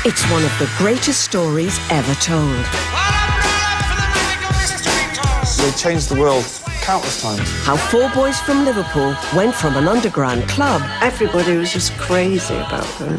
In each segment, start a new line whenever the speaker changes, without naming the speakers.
It's one of the greatest stories ever told.
They changed the world countless times.
How four boys from Liverpool went from an underground club...
Everybody was just crazy about them.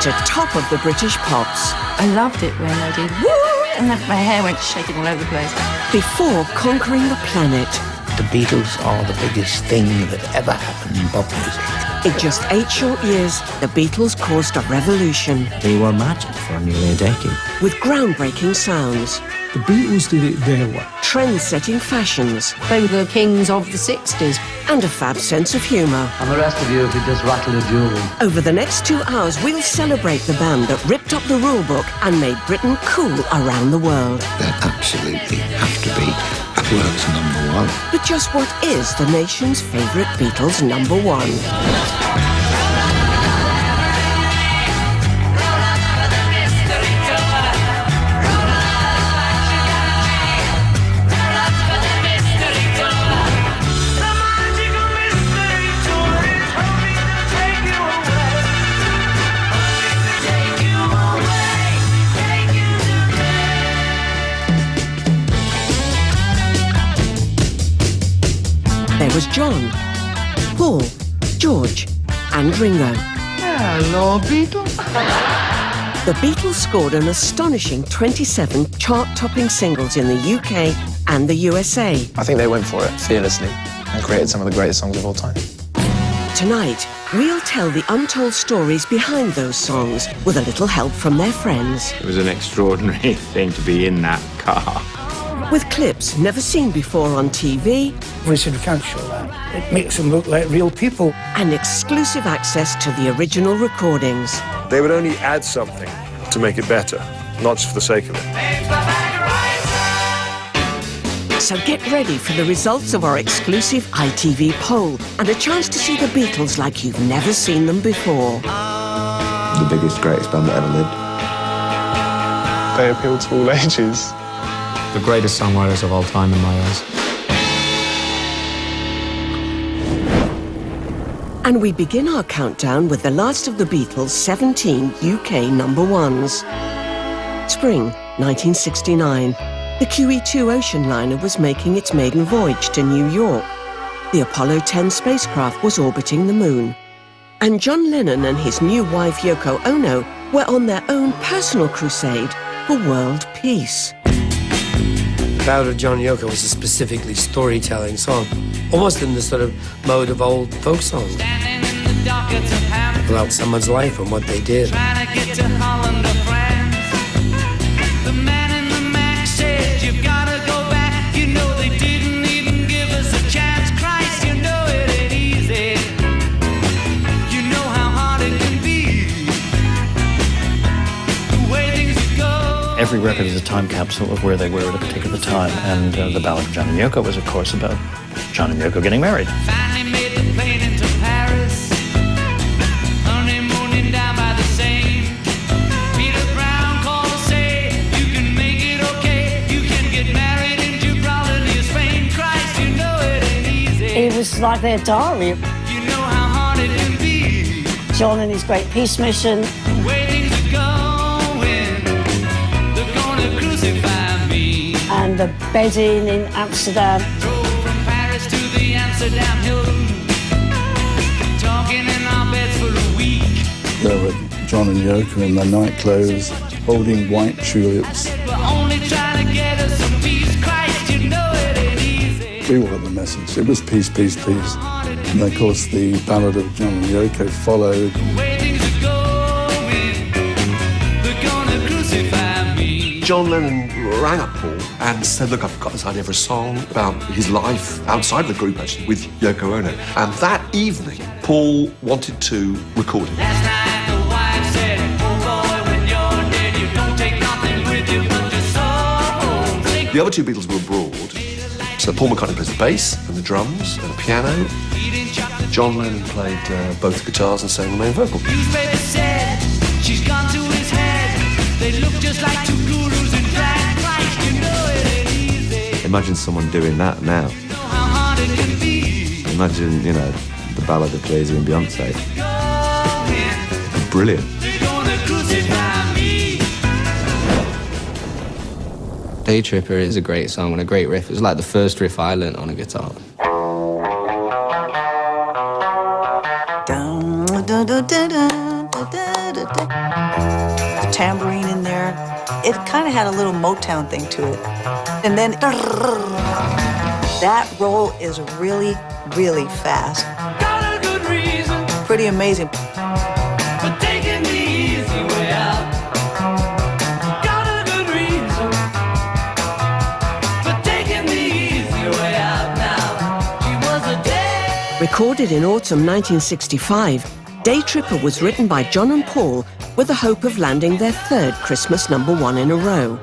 ...to top of the British pops.
I loved it when I did woo, and then my hair went shaking all over the place.
Before conquering the planet.
The Beatles are the biggest thing that ever happened in pop music.
In just 8 short years, the Beatles caused a revolution.
They were magic for nearly a decade.
With groundbreaking sounds.
The Beatles did it their way.
Trend-setting fashions.
They were the kings of the 60s.
And a fab sense of humour.
And the rest of you could just rattle your jewellery.
Over the next 2 hours, we'll celebrate the band that ripped up the rulebook and made Britain cool around the world.
They absolutely have to be world's #1.
But just what is the nation's favourite Beatles #1? There was John, Paul, George and Ringo.
Hello, Beatles.
The Beatles scored an astonishing 27 chart-topping singles in the UK and the USA.
I think they went for it fearlessly and created some of the greatest songs of all time.
Tonight, we'll tell the untold stories behind those songs with a little help from their friends.
It was an extraordinary thing to be in that car.
With clips never seen before on TV.
We said we can't show that. It makes them look like real people.
And exclusive access to the original recordings.
They would only add something to make it better, not just for the sake of it.
So get ready for the results of our exclusive ITV poll and a chance to see the Beatles like you've never seen them before.
The biggest, greatest band that ever lived.
They appeal to all ages.
The greatest songwriters of all time in my eyes.
And we begin our countdown with the last of the Beatles' 17 UK #1s. Spring 1969. The QE2 ocean liner was making its maiden voyage to New York. The Apollo 10 spacecraft was orbiting the moon. And John Lennon and his new wife Yoko Ono were on their own personal crusade for world peace.
Ballad of John and Yoko was a specifically storytelling song, almost in the sort of mode of old folk songs. About someone's life and what they did.
Every record is a time capsule of where they were at a particular time, and the Ballad of John and Yoko was, of course, about John and Yoko getting married.
Finally made the plane into Paris, honeymooning down by the Seine. Peter Brown called to say, you can make it okay, you can get married in Gibraltar near Spain. Christ, you know it ain't easy.
It was like their diary.
You know how hard it can be.
John and his great peace mission.
The way things are going, they're gonna crucify me.
And the bedding in Amsterdam.
Drove from Paris to the Amsterdam Hilton, talking in our beds for a week.
There were John and Yoko in their night clothes, holding white tulips.
We're only trying to get us some peace. Christ, you know it ain't easy.
We all got the message. It was peace, peace, peace. And of course the Ballad of John and Yoko followed.
The way things are going, they're gonna crucify me.
John Lennon rang up Paul and said, look, I've got this idea for a song about his life outside the group, actually, with Yoko Ono. And that evening, Paul wanted to record it.
Last night the wife said, oh boy, when you're dead, you don't take nothing with you but your soul.
The other two Beatles were abroad, so Paul McCartney plays the bass and the drums and the piano. John Lennon played both guitars and sang the main vocal.
Newspaper said, she's gone to his head. They look just like two gurus in drag. Christ, you know it ain't easy.
Imagine someone doing that now.
You know how hard it can be.
Imagine, you know, the Ballad of Jay-Z and Beyonce. Brilliant.
They're gonna crucify me.
Day Tripper is a great song and a great riff. It was like the first riff I learnt on a guitar.
The tambourine in there, it kind of had a little Motown thing to it. And then that roll is really, really fast.
Got a good reason
Pretty amazing.
for taking the easy way out. Got a good reason for taking the easy way out now. She was a day.
Recorded in autumn 1965, Day Tripper was written by John and Paul with the hope of landing their third Christmas #1 in a row.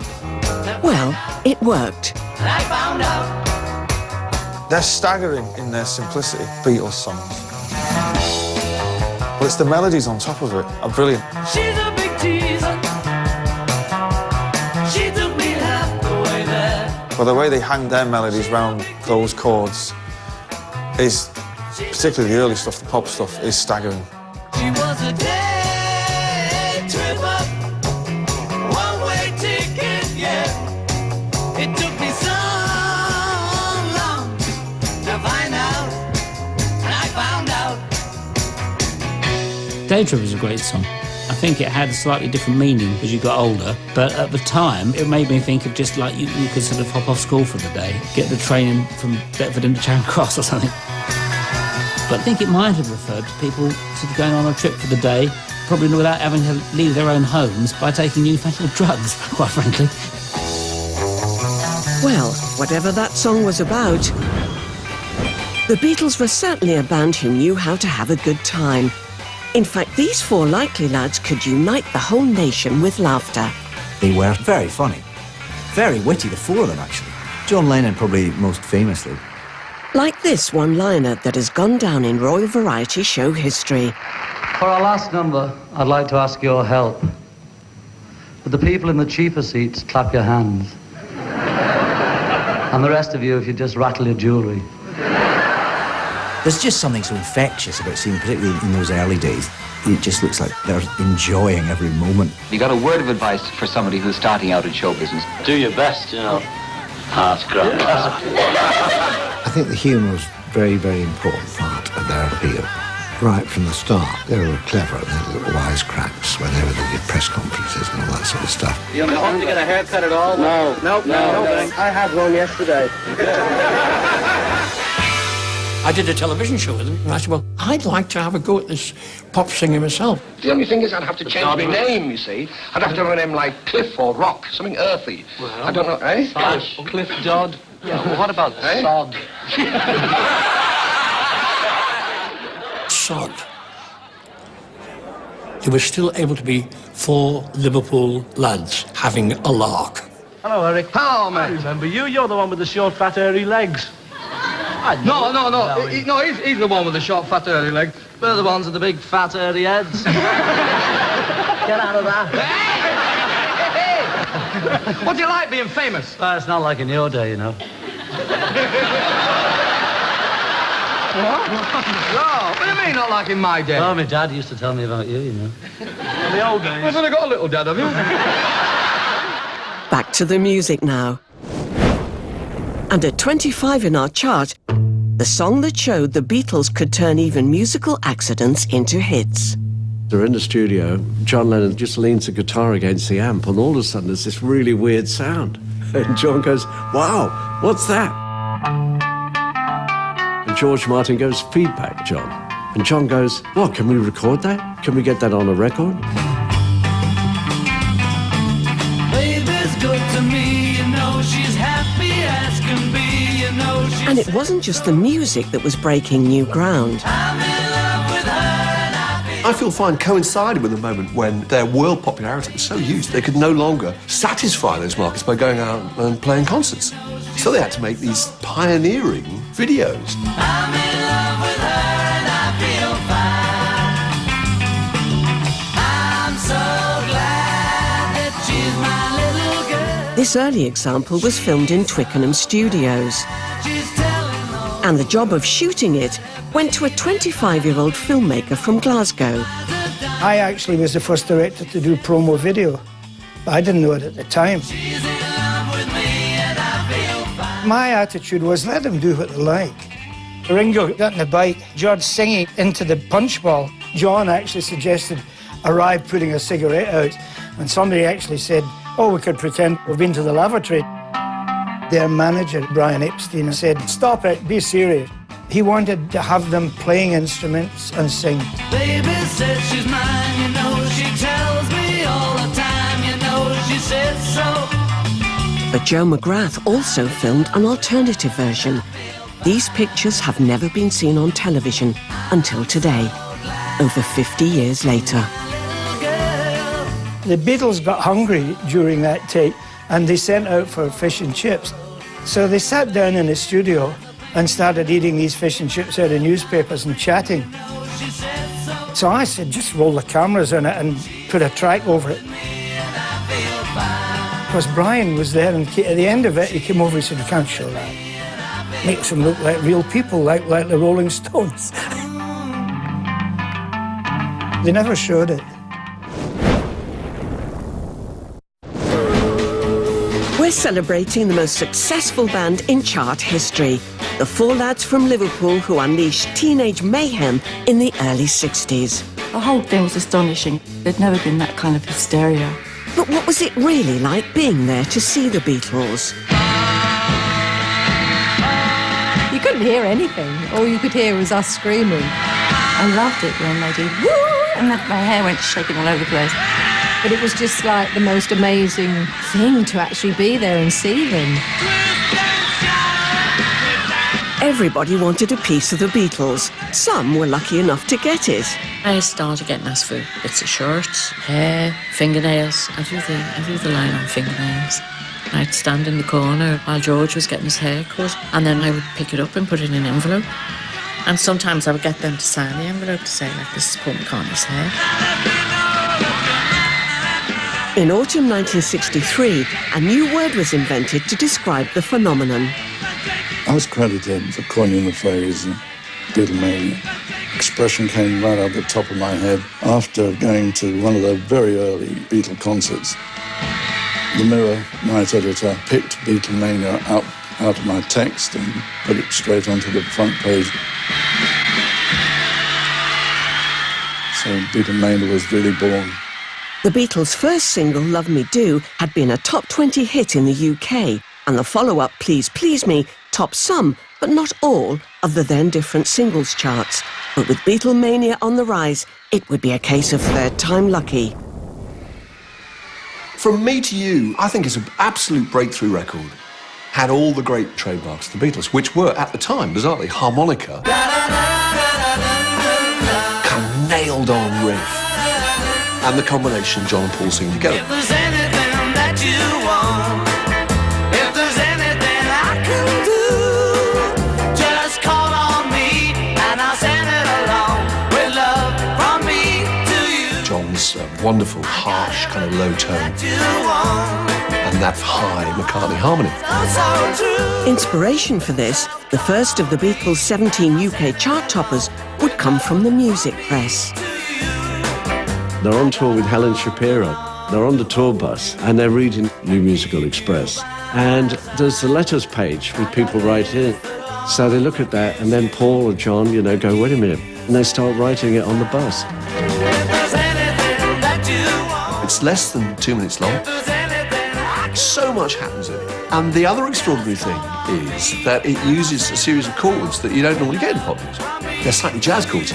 Well, it worked.
I found out.
They're staggering in their simplicity, Beatles songs. But it's the melodies on top of it are brilliant.
She's a big teaser. She took me half the way there.
But the way they hang their melodies around those chords is, particularly the early stuff, the pop stuff, is staggering.
She was a day tripper, one-way ticket, yeah. It took me so long to find out, and I found out.
Day Tripper is a great song. I think it had a slightly different meaning as you got older, but at the time it made me think of just like you could sort of hop off school for the day, get the train from Deptford into Charing Cross or something. But I think it might have referred to people sort of going on a trip for the day, probably without having to leave their own homes, by taking newfangled drugs, quite frankly.
Well, whatever that song was about, the Beatles were certainly a band who knew how to have a good time. In fact, these four likely lads could unite the whole nation with laughter.
They were very funny, very witty, the four of them actually. John Lennon probably most famously.
Like this one-liner that has gone down in Royal Variety show history.
For our last number, I'd like to ask your help. Would the people in the cheaper seats clap your hands? And the rest of you, if you just rattle your jewellery.
There's just something so infectious about seeing, particularly in those early days. It just looks like they're enjoying every moment.
You got a word of advice for somebody who's starting out in show business?
Do your best, you know. That's great.
I think the humour was a very, very important part of their appeal. Right from the start, they were clever, they had little wisecracks whenever they did press conferences and all that sort of stuff.
You want to get a haircut at all? No. No.
I had one yesterday.
I did a television show with them, and I said, well, I'd like to have a go at this pop singer myself.
The only thing is I'd have to change my name, you see. I'd have to have a name like Cliff or Rock, something earthy. Well, I don't know, eh?
Cliff Dodd. Yeah, well, what about Sod?
Sod. They were still able to be four Liverpool lads having a lark.
Hello, Eric.
Hello, mate.
I remember you. You're the one with the short, fat, hairy legs.
No, he's the one with the short, fat, early legs. We're the ones with the big, fat, hairy heads.
Get out of that.
Hey! What do you like being famous?
Well, it's not like in your day, you know.
What do you mean, not like in my day?
Well, my dad used to tell me about you, you know.
In the old days.
I've only got a little dad, have you?
Back to the music now. And at 25 in our chart, the song that showed the Beatles could turn even musical accidents into hits.
They're in the studio, John Lennon just leans the guitar against the amp, and all of a sudden there's this really weird sound. And John goes, wow, what's that? And George Martin goes, feedback, John. And John goes, what, can we record that? Can we get that on a record?
Baby's good to me, you know, she's happy as can be, you know, she's...
And it wasn't just the music that was breaking new ground.
I'm in love with her.
I feel fine coincided with the moment when their world popularity was so huge they could no longer satisfy those markets by going out and playing concerts. So they had to make these pioneering videos.
I'm in love with her and I feel fine. I'm so glad that she's my little girl.
This early example was filmed in Twickenham studios. And the job of shooting it went to a 25-year-old filmmaker from Glasgow.
I actually was the first director to do promo video, but I didn't know it at the time.
She's in love with me.
My attitude was, let them do what they like. Ringo got in the bike, George singing into the punch bowl. John actually suggested Arrive putting a cigarette out, and somebody actually said, oh, we could pretend we've been to the lavatory. Their manager, Brian Epstein, said, stop it, be serious. He wanted to have them playing instruments and sing.
Baby says she's mine, you know, she tells me all the time, you know, she says so.
But Joe McGrath also filmed an alternative version. These pictures have never been seen on television until today, over 50 years later.
The Beatles got hungry during that take, and they sent out for fish and chips. So they sat down in the studio and started eating these fish and chips out of newspapers and chatting. So I said, just roll the cameras in it and put a track over it. Because Brian was there, and at the end of it, he came over and said, you can't show that. Makes them look like real people, like the Rolling Stones. They never showed it.
We're celebrating the most successful band in chart history, the four lads from Liverpool who unleashed teenage mayhem in the early 60s.
The whole thing was astonishing. There'd never been that kind of hysteria.
But what was it really like being there to see the Beatles?
You couldn't hear anything. All you could hear was us screaming.
I loved it when they did woo, and then my hair went shaking all over the place.
But it was just like the most amazing thing to actually be there and see them.
Everybody wanted a piece of the Beatles. Some were lucky enough to get it.
I started getting asked for bits of shirts, hair, fingernails. I drew the line on fingernails. I'd stand in the corner while George was getting his hair cut, and then I would pick it up and put it in an envelope. And sometimes I would get them to sign the envelope to say, like, this is Paul McCartney's hair.
In autumn 1963, a new word was invented to describe the phenomenon.
I was credited for coining the phrase Beatlemania. Expression came right out the top of my head after going to one of the very early Beatle concerts. The Mirror night editor picked Beatlemania up out of my text and put it straight onto the front page. So Beatlemania was really born.
The Beatles' first single, Love Me Do, had been a top 20 hit in the UK, and the follow-up, Please Please Me, topped some, but not all, of the then different singles charts. But with Beatlemania on the rise, it would be a case of third time lucky.
From Me to You, I think it's an absolute breakthrough record. Had all the great trademarks of the Beatles, which were, at the time, bizarrely, harmonica, kind of nailed-on riff, and the combination John and Paul singing together.
If there's anything that you want, if there's anything I can do, just call on me and I'll send it along with love from me to you.
John's wonderful, harsh, kind of low tone, and that high McCartney harmony.
Inspiration for this, the first of the Beatles' 17 UK chart toppers, would come from the music press.
They're on tour with Helen Shapiro. They're on the tour bus and they're reading New Musical Express. And there's the letters page with people writing. So they look at that and then Paul or John, go, wait a minute. And they start writing it on the bus.
It's less than 2 minutes long. So much happens in it. And the other extraordinary thing is that it uses a series of chords that you don't normally get in pop music. They're slightly jazz chords.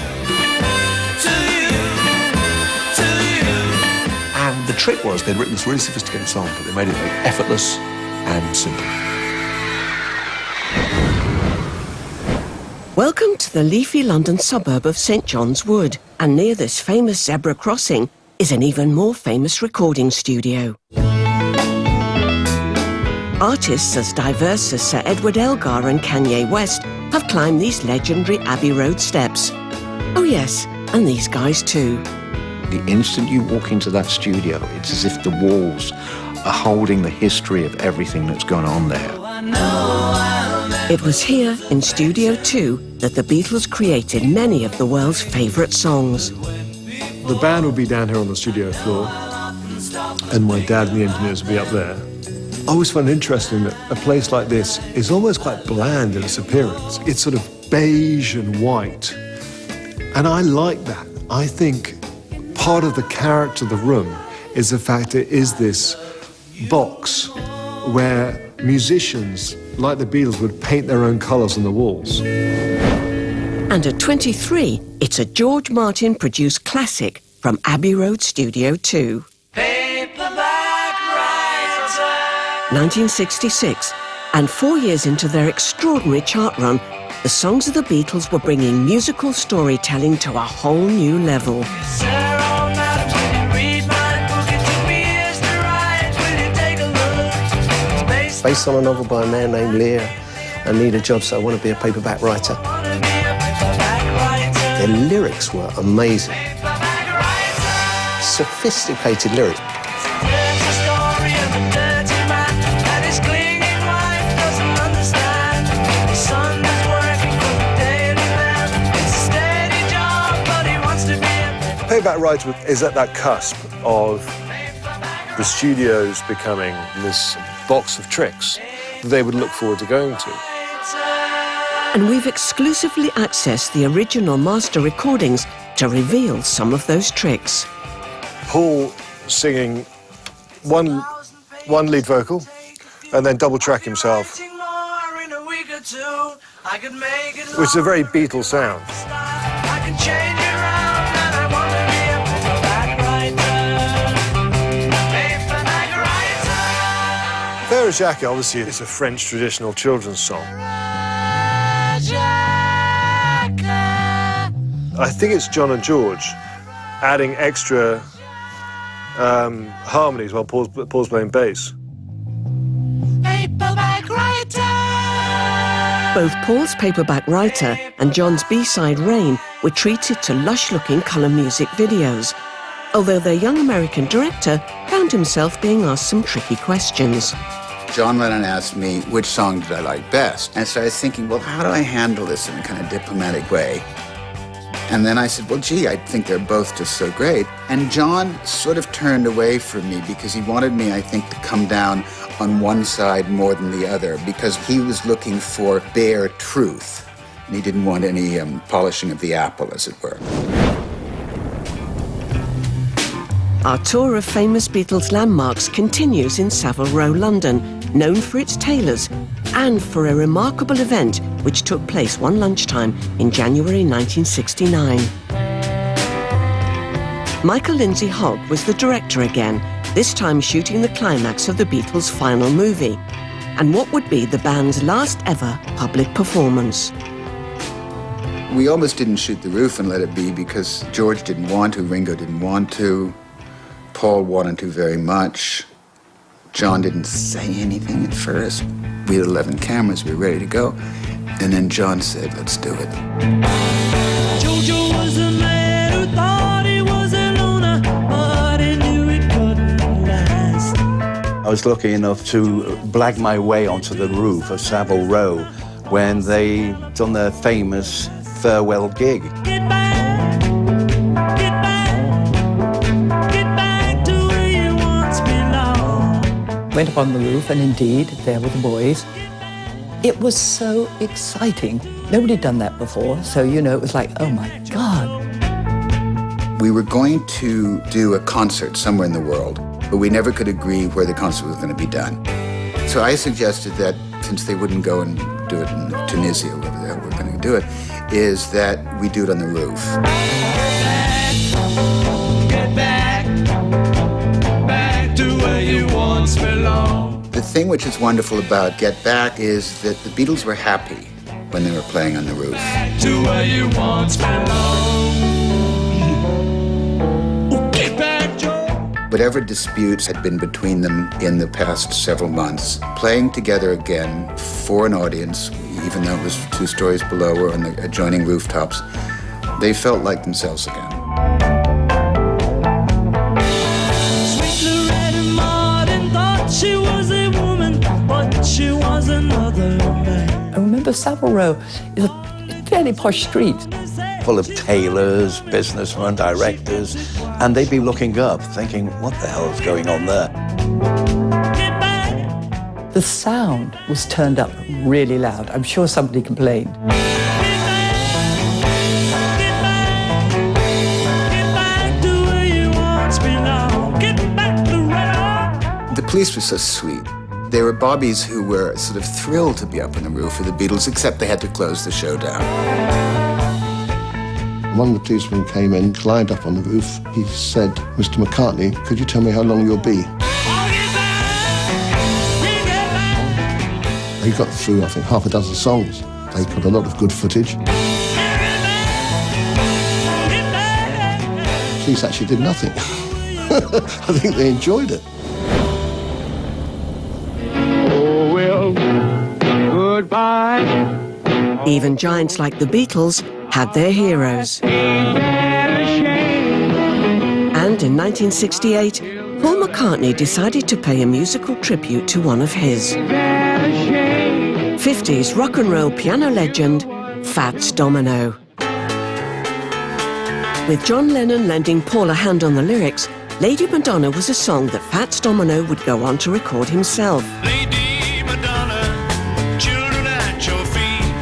And the trick was they'd written this really sophisticated song, but they made it effortless and simple.
Welcome to the leafy London suburb of St John's Wood, and near this famous zebra crossing is an even more famous recording studio. Artists as diverse as Sir Edward Elgar and Kanye West have climbed these legendary Abbey Road steps. Oh yes, and these guys too.
The instant you walk into that studio, it's as if the walls are holding the history of everything that's gone on there.
It was here, in Studio 2, that the Beatles created many of the world's favourite songs.
The band would be down here on the studio floor, and my dad and the engineers would be up there.
I always find it interesting that a place like this is almost quite bland in its appearance. It's sort of beige and white. And I like that. I think part of the character of the room is the fact it is this box where musicians, like the Beatles, would paint their own colours on the walls.
And at 23, it's a George Martin-produced classic from Abbey Road Studio 2. 1966, and 4 years into their extraordinary chart run, the songs of the Beatles were bringing musical storytelling to a whole new level.
Based on a novel by a man named Lear. I need a job, so I want to be a paperback writer. Their lyrics were amazing. Sophisticated lyrics.
Payback Writer is at that cusp of the studios becoming this box of tricks that they would look forward to going to.
And we've exclusively accessed the original master recordings to reveal some of those tricks.
Paul singing one lead vocal and then double track himself, which is a very Beatles sound. Père Jacques, obviously, is a French traditional children's song. I think it's John and George adding extra harmonies while Paul's playing bass.
Both Paul's Paperback Writer and John's B-side Rain were treated to lush-looking colour music videos, although their young American director found himself being asked some tricky questions.
John Lennon asked me which song did I like best. And so I was thinking, well, how do I handle this in a kind of diplomatic way? And then I said, well, gee, I think they're both just so great. And John sort of turned away from me because he wanted me, I think, to come down on one side more than the other because he was looking for bare truth. And he didn't want any polishing of the apple, as it were.
Our tour of famous Beatles landmarks continues in Savile Row, London, known for its tailors and for a remarkable event which took place one lunchtime in January 1969. Michael Lindsay Hogg was the director again, this time shooting the climax of the Beatles' final movie, and what would be the band's last ever public performance.
We almost didn't shoot the roof and let it be because George didn't want to, Ringo didn't want to, Paul wanted to very much. John didn't say anything at first. We had 11 cameras, we were ready to go. And then John said, let's do it.
Jojo was a man who thought he was a loner, but he knew it couldn't last.
I was lucky enough to blag my way onto the roof of Savile Row when they done their famous farewell gig.
Went up on the roof, and indeed, there were the boys. It was so exciting. Nobody had done that before, so, you know, it was like, oh, my God.
We were going to do a concert somewhere in the world, but we never could agree where the concert was going to be done. So I suggested that, since they wouldn't go and do it in Tunisia, or wherever the hell we're going to do it, is that we do it on the roof.
Get back to where you once belonged.
The thing which is wonderful about Get Back is that the Beatles were happy when they were playing on the roof.
Back to where you once belonged. Get back, Joe.
Whatever disputes had been between them in the past several months, playing together again for an audience, even though it was 2 stories below or on the adjoining rooftops, they felt like themselves again.
She was a woman, but she was another man.
I remember Savile Row is a fairly posh street.
Full of tailors, businessmen, directors, and they'd be looking up, thinking, what the hell is going on there?
The sound was turned up really loud. I'm sure somebody complained.
The police were so sweet. They were bobbies who were sort of thrilled to be up on the roof with the Beatles, except they had to close the show down.
One of the policemen came in, climbed up on the roof. He said, "Mr. McCartney, could you tell me how long you'll be?" He got through, I think, half a dozen songs. They got a lot of good footage. Police actually did nothing. I think they enjoyed it.
Oh, well, goodbye.
Even giants like the Beatles had their heroes. And in 1968, Paul McCartney decided to pay a musical tribute to one of his. 50s rock and roll piano legend, Fats Domino. With John Lennon lending Paul a hand on the lyrics, Lady Madonna was a song that Fats Domino would go on to record himself.
Lady Madonna, children at your feet,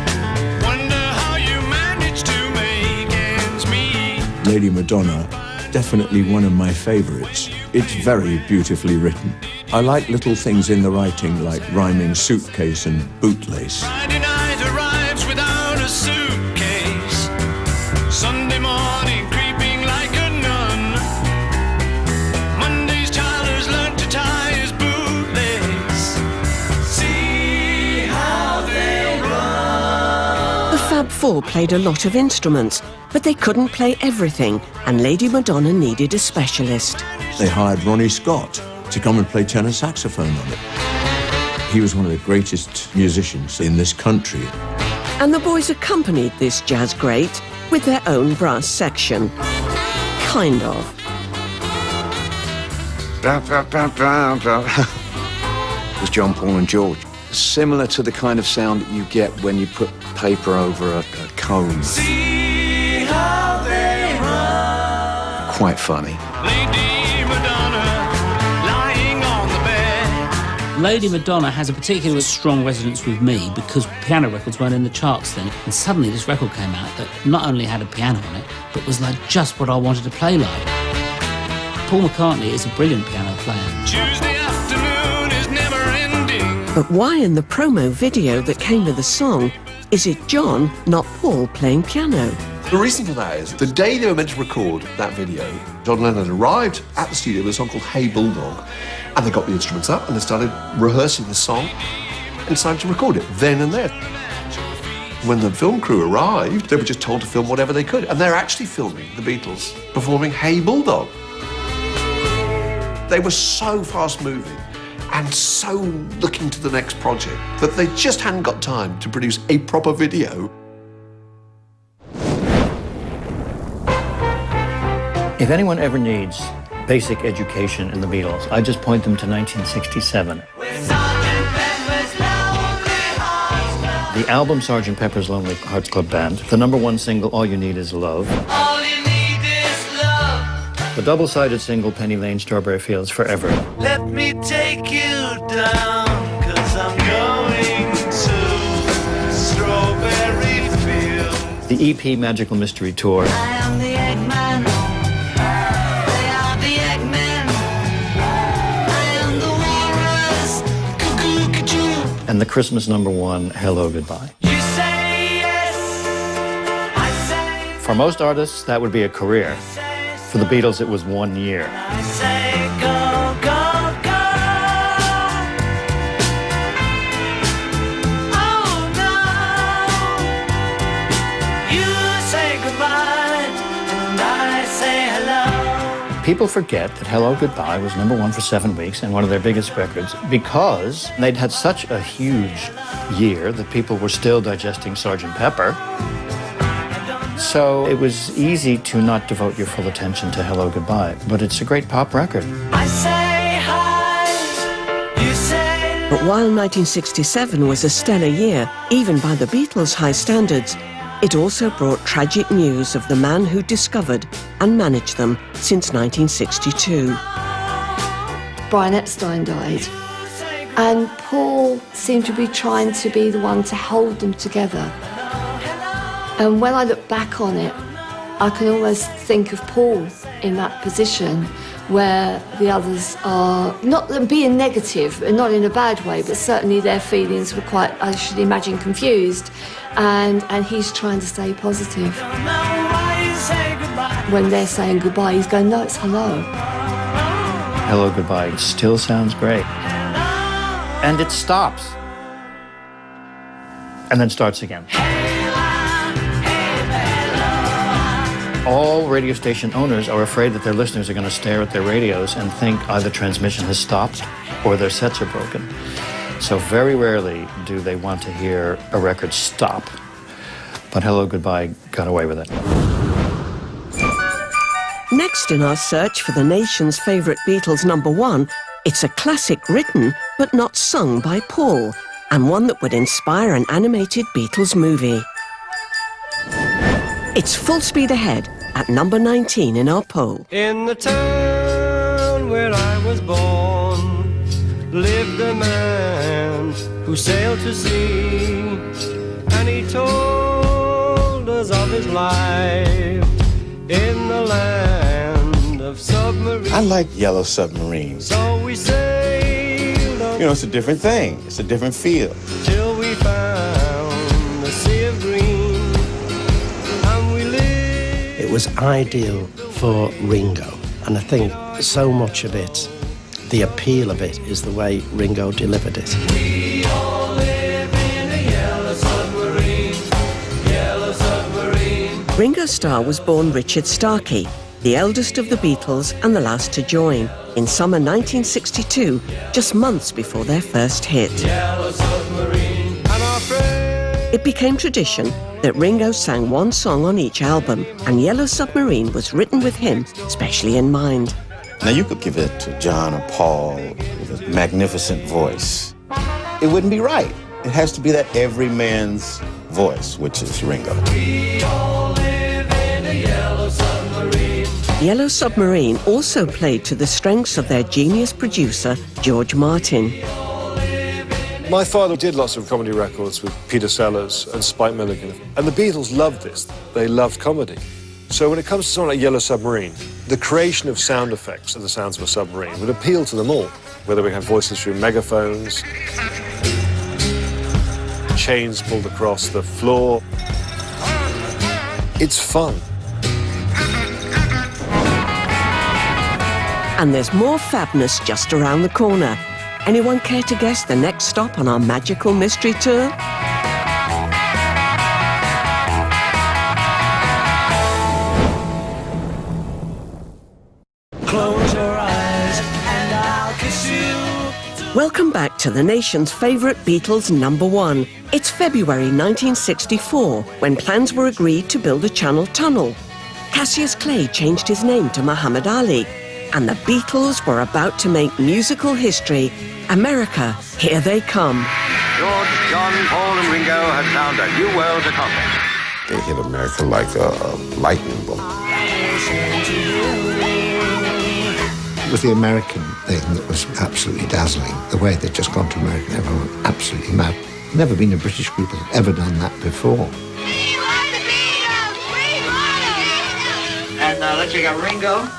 wonder how you managed to make ends meet.
Lady Madonna, definitely one of my favourites. It's very beautifully written. I like little things in the writing like rhyming suitcase and bootlace.
Friday night arrives without a suitcase. Sunday morning creeping like a nun. Monday's child has learned to tie his bootlace. See how they run.
The Fab Four played a lot of instruments, but they couldn't play everything, and Lady Madonna needed a specialist.
They hired Ronnie Scott to come and play tenor saxophone on it. He was one of the greatest musicians in this country.
And the boys accompanied this jazz great with their own brass section. Kind of.
It was John, Paul and George. Similar to the kind of sound that you get when you put paper over a comb.
See how they run.
Quite funny.
Lady Madonna lying on the bed.
Lady Madonna has a particularly strong resonance with me because piano records weren't in the charts then. And suddenly this record came out that not only had a piano on it, but was like just what I wanted to play like. Paul McCartney is a brilliant piano player.
Tuesday afternoon is never ending.
But why in the promo video that came with the song is it John, not Paul, playing piano?
The reason for that is the day they were meant to record that video, John Lennon arrived at the studio with a song called Hey Bulldog, and they got the instruments up and they started rehearsing the song and decided to record it then and there. When the film crew arrived, they were just told to film whatever they could, and they're actually filming the Beatles performing Hey Bulldog. They were so fast-moving and so looking to the next project that they just hadn't got time to produce a proper video.
If anyone ever needs basic education in the Beatles, I just point them to 1967. The album Sgt. Pepper's Lonely Hearts Club Band, the #1 single, All You Need Is Love.
All you need is love.
The double-sided single, Penny Lane, Strawberry Fields Forever.
Let me take you down, 'cause I'm going to Strawberry Fields.
The EP Magical Mystery Tour.
I am the Eggman. They are the Eggmen. I am the walrus. Cuckoo, cuckoo.
And the Christmas #1, Hello Goodbye.
You say yes, I say.
For most artists, that would be a career. For the Beatles, it was 1 year.
I say go, go, go. Oh no. You say goodbye and I say hello.
People forget that Hello Goodbye was #1 for 7 weeks and one of their biggest records because they'd had such a huge year that people were still digesting Sgt. Pepper. So it was easy to not devote your full attention to Hello Goodbye, but it's a great pop record.
I say hi, you say.
But while 1967 was a stellar year, even by the Beatles' high standards, it also brought tragic news of the man who discovered and managed them since 1962.
Brian Epstein died.
And Paul seemed to be trying to be the one to hold them together. And when I look back on it, I can almost think of Paul in that position where the others are not being negative, and not in a bad way, but certainly their feelings were quite, I should imagine, confused. And he's trying to stay positive. When they're saying goodbye, he's going, no, it's hello.
Hello, Goodbye still sounds great. And it stops. And then starts again. All radio station owners are afraid that their listeners are going to stare at their radios and think either transmission has stopped or their sets are broken. So very rarely do they want to hear a record stop. But Hello, Goodbye got away with it.
Next in our search for the nation's favourite Beatles #1, it's a classic written but not sung by Paul, and one that would inspire an animated Beatles movie. It's Full Speed Ahead at number 19 in our poll.
In the town where I was born lived a man who sailed to sea, and he told us of his life in the land of submarines.
I like Yellow Submarine.
So we sailed on,
You know, it's a different thing. It's a different feel.
till we found the sea of green, and we lived.
It was ideal for Ringo, and I think so much of it, the appeal of it, is the way Ringo delivered it.
We all live in a yellow submarine, yellow submarine.
Ringo Starr was born Richard Starkey, the eldest of the Beatles and the last to join, in summer 1962, just months before their first hit.
Yellow submarine. And our friend.
It became tradition that Ringo sang one song on each album, and Yellow Submarine was written with him specially in mind.
Now, you could give it to John or Paul with a magnificent voice. It wouldn't be right. It has to be that every man's voice, which is Ringo.
We all live in a yellow submarine.
Yellow Submarine also played to the strengths of their genius producer, George Martin.
My father did lots of comedy records with Peter Sellers and Spike Milligan. And the Beatles loved this. They loved comedy. So when it comes to something like Yellow Submarine, the creation of sound effects of the sounds of a submarine would appeal to them all. Whether we have voices through megaphones, chains pulled across the floor. It's fun.
And there's more fabness just around the corner. Anyone care to guess the next stop on our magical mystery tour?
Close your eyes and I'll kiss you.
Welcome back to the nation's favourite Beatles #1. It's February 1964, when plans were agreed to build a Channel tunnel. Cassius Clay changed his name to Muhammad Ali, and the Beatles were about to make musical history. America, here they come.
George, John, Paul and Ringo had found a new world to conquer.
They hit America like a lightning bolt.
It was the American thing that was absolutely dazzling. The way they'd just gone to America, everyone went absolutely mad. Never been a British group that had ever done that before.
And let's check out Ringo.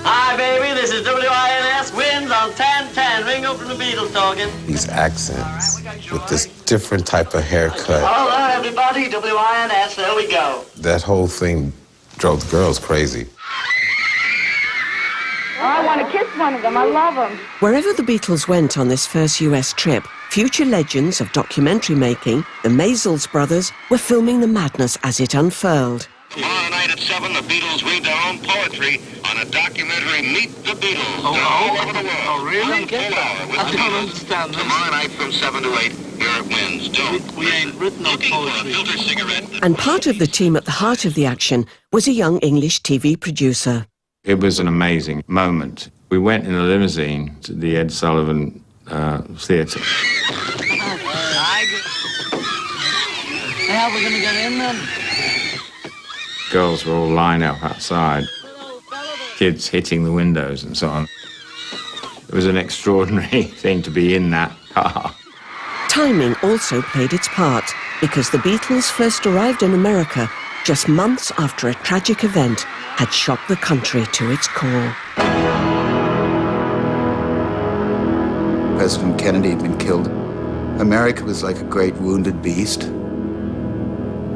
Hi, baby, this is WINS, Winds on 1010. Ringo from the Beatles talking.
These accents with this different type of haircut.
Hello, everybody, WINS, there we go.
That whole thing drove the girls crazy.
I want to kiss one of them. I love them.
Wherever the Beatles went on this first US trip, future legends of documentary making, the Maysles brothers, were filming the madness as it unfurled.
Tomorrow night at 7, the Beatles read their own poetry on a documentary, Meet the Beatles.
Oh,
all over the world.
Oh, really?
I don't get that.
I don't understand this.
Tomorrow night from 7 to 8, here it wins. Don't.
We ain't written no poetry.
Filter cigarette.
And part of the team at the heart of the action was a young English TV producer.
It was an amazing moment. We went in a limousine to the Ed Sullivan Theatre.
How are we going to get in then?
Girls were all lined up outside, kids hitting the windows and so on. It was an extraordinary thing to be in that
Timing also played its part, because the Beatles first arrived in America just months after a tragic event had shocked the country to its core.
President Kennedy had been killed. America was like a great wounded beast.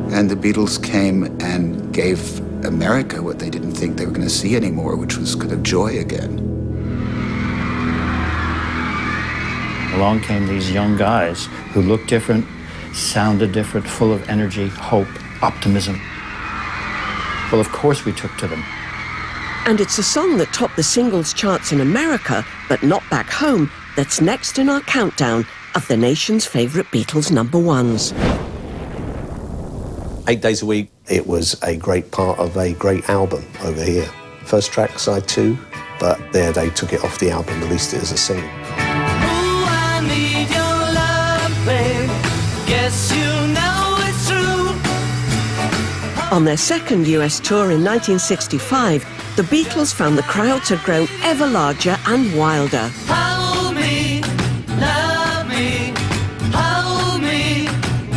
And the Beatles came and gave America what they didn't think they were going to see anymore, which was kind of joy again.
Along came these young guys who looked different, sounded different, full of energy, hope, optimism. Well, of course we took to them.
And it's a song that topped the singles charts in America, but not back home, that's next in our countdown of the nation's favourite Beatles #1s.
8 days a week. It was a great part of a great album over here. First track, side 2, but there they took it off the album, released it as a single.
Guess you know it's true.
On their second US tour in 1965, the Beatles found the crowds had grown ever larger and wilder.
Hold me, love me, hold me,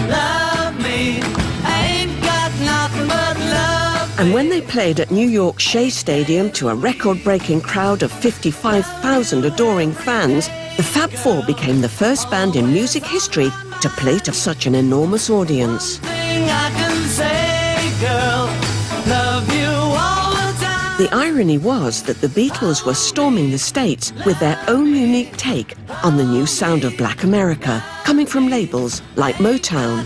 love me. I ain't got nothing but love.
And when they played at New York's Shea Stadium to a record-breaking crowd of 55,000 adoring fans, the Fab Four became the first band in music history to play to such an enormous audience. The irony was that the Beatles were storming the States with their own unique take on the new sound of Black America, coming from labels like Motown.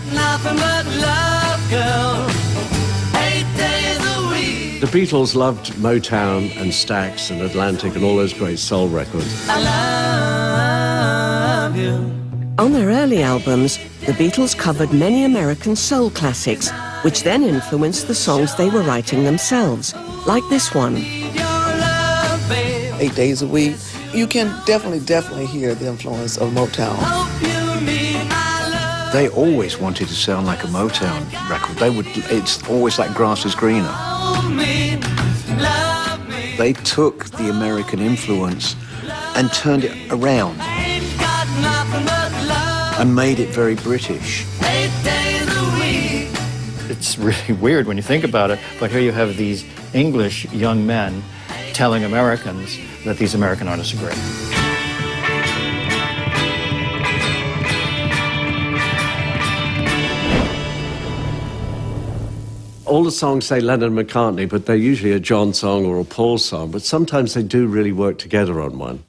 The Beatles loved Motown and Stax and Atlantic and all those great soul records.
I love you.
On their early albums, the Beatles covered many American soul classics, which then influenced the songs they were writing themselves, like this one.
8 days a week, you can definitely hear the influence of Motown.
They always wanted to sound like a Motown record. It's always like grass is greener. They took the American influence and turned it around and made it very British.
It's really weird when you think about it, but here you have these English young men telling Americans that these American artists are great.
All the songs say Lennon and McCartney, but they're usually a John song or a Paul song, but sometimes they do really work together on one.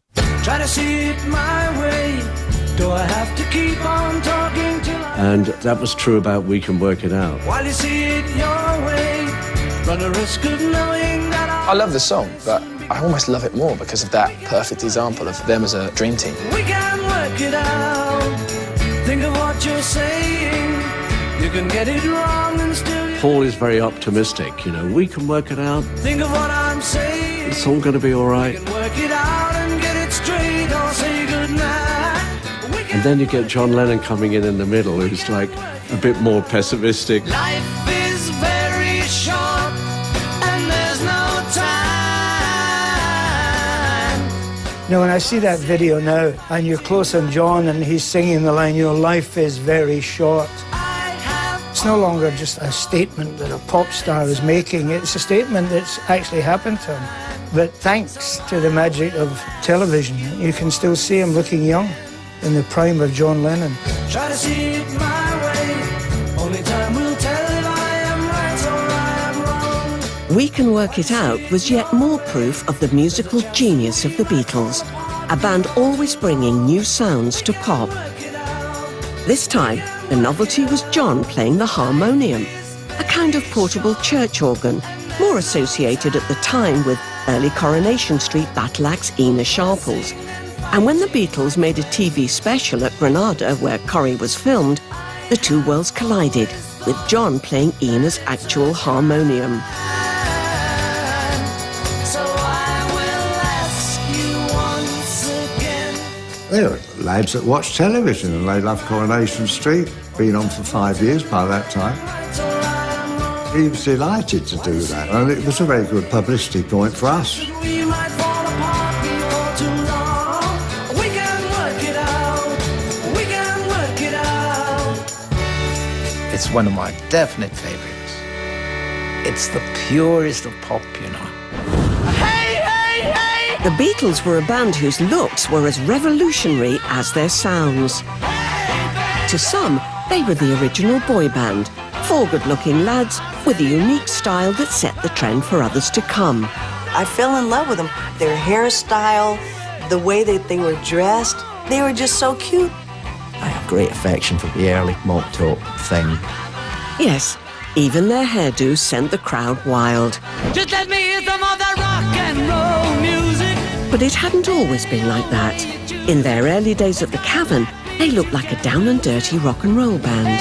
Try to see it my way. Do I have to keep on talking till
And that was true about We Can Work It Out.
while you see it your way? Run a risk of knowing that
I love the song, but I almost love it more because of that perfect example of them as a dream team.
we can work it out. Think of what you're saying. You can get it wrong and still
Paul is very optimistic, you know, we can work it out,
think of what I'm saying.
it's all going to be all right.
Work it out and get it straight or say goodnight.
And then you get John Lennon coming in the middle, who's like a bit more pessimistic.
Life is very short and there's no time.
You know, when I see that video now, and you're close on John, and he's singing the line, your life is very short. It's no longer just a statement that a pop star is making. It's a statement that's actually happened to him. But thanks to the magic of television, you can still see him looking young in the prime of John Lennon.
Try to see it my way. Only time will tell if I am right or I am wrong.
We Can Work It Out was yet more proof of the musical genius of the Beatles, a band always bringing new sounds to pop. This time, the novelty was John playing the harmonium, a kind of portable church organ, more associated at the time with early Coronation Street battle axe Ina Sharples. And when the Beatles made a TV special at Granada, where Corrie was filmed, the two worlds collided, with John playing Ina's actual harmonium.
So I will ask you once again.
They were lads that watched television and they loved Coronation Street. Been on for 5 years by that time. He was delighted to do that, and it was a very good publicity point for us.
We might fall apart before too long. We can work it out.
one of my definite favorites. It's the purest of pop, you know.
The Beatles were a band whose looks were as revolutionary as their sounds. To some, they were the original boy band, four good-looking lads with a unique style that set the trend for others to come.
I fell in love with them. Their hairstyle, the way that they were dressed, they were just so cute.
I have great affection for the early mop top thing.
Yes, even their hairdos sent the crowd wild.
Just let me hear some of that rock and roll music.
But it hadn't always been like that. In their early days at the Cavern, they looked like a down-and-dirty rock and roll band.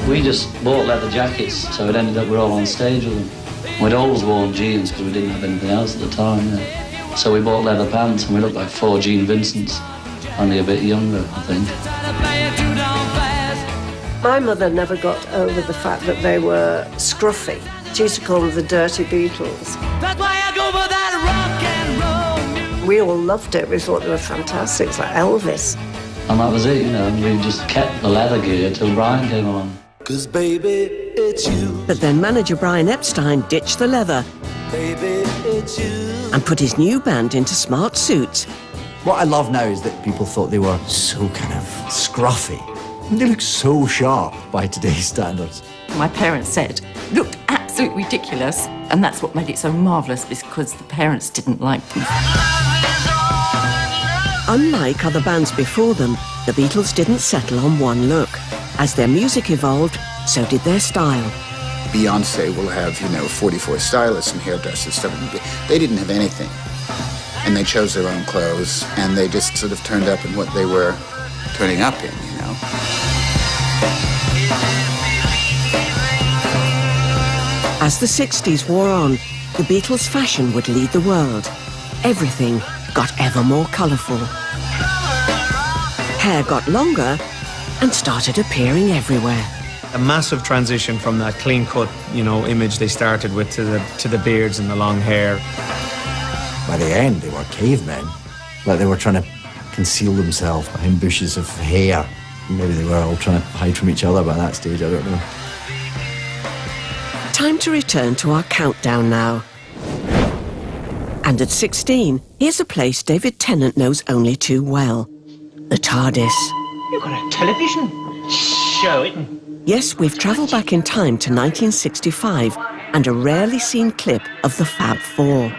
We just bought leather jackets, so it ended up we're all on stage with them. We'd always worn jeans because we didn't have anything else at the time. Yeah. So we bought leather pants and we looked like four Gene Vincents, only a bit younger, I think.
My mother never got over the fact that they were scruffy. She used to call them the Dirty Beatles.
That's why I go for that rock and roll.
We all loved it. We thought they were fantastic. It's like Elvis.
And that was it, you know, we just kept the leather gear till Brian came along.
'Cause baby, it's you.
But then manager Brian Epstein ditched the leather
Baby, it's you.
and put his new band into smart suits.
What I love now is that people thought they were so kind of scruffy. And they look so sharp by today's standards.
My parents said, looked absolutely ridiculous, and that's what made it so marvellous, because the parents didn't like them.
Unlike other bands before them, the Beatles didn't settle on one look. As their music evolved, so did their style.
Beyonce will have, 44 stylists and hairdressers. Stuff. They didn't have anything. And they chose their own clothes, and they just sort of turned up in what they were turning up in,
As the 60s wore on, the Beatles' fashion would lead the world. Everything got ever more colourful. Hair got longer and started appearing everywhere.
A massive transition from that clean-cut, image they started with to the beards and the long hair.
By the end, they were cavemen. Like they were trying to conceal themselves behind bushes of hair. Maybe they were all trying to hide from each other by that stage, I don't know.
Time to return to our countdown now. And at 16, here's a place David Tennant knows only too well. The TARDIS.
You've got a television show, it.
Yes, we've travelled back in time to 1965 and a rarely seen clip of the Fab Four.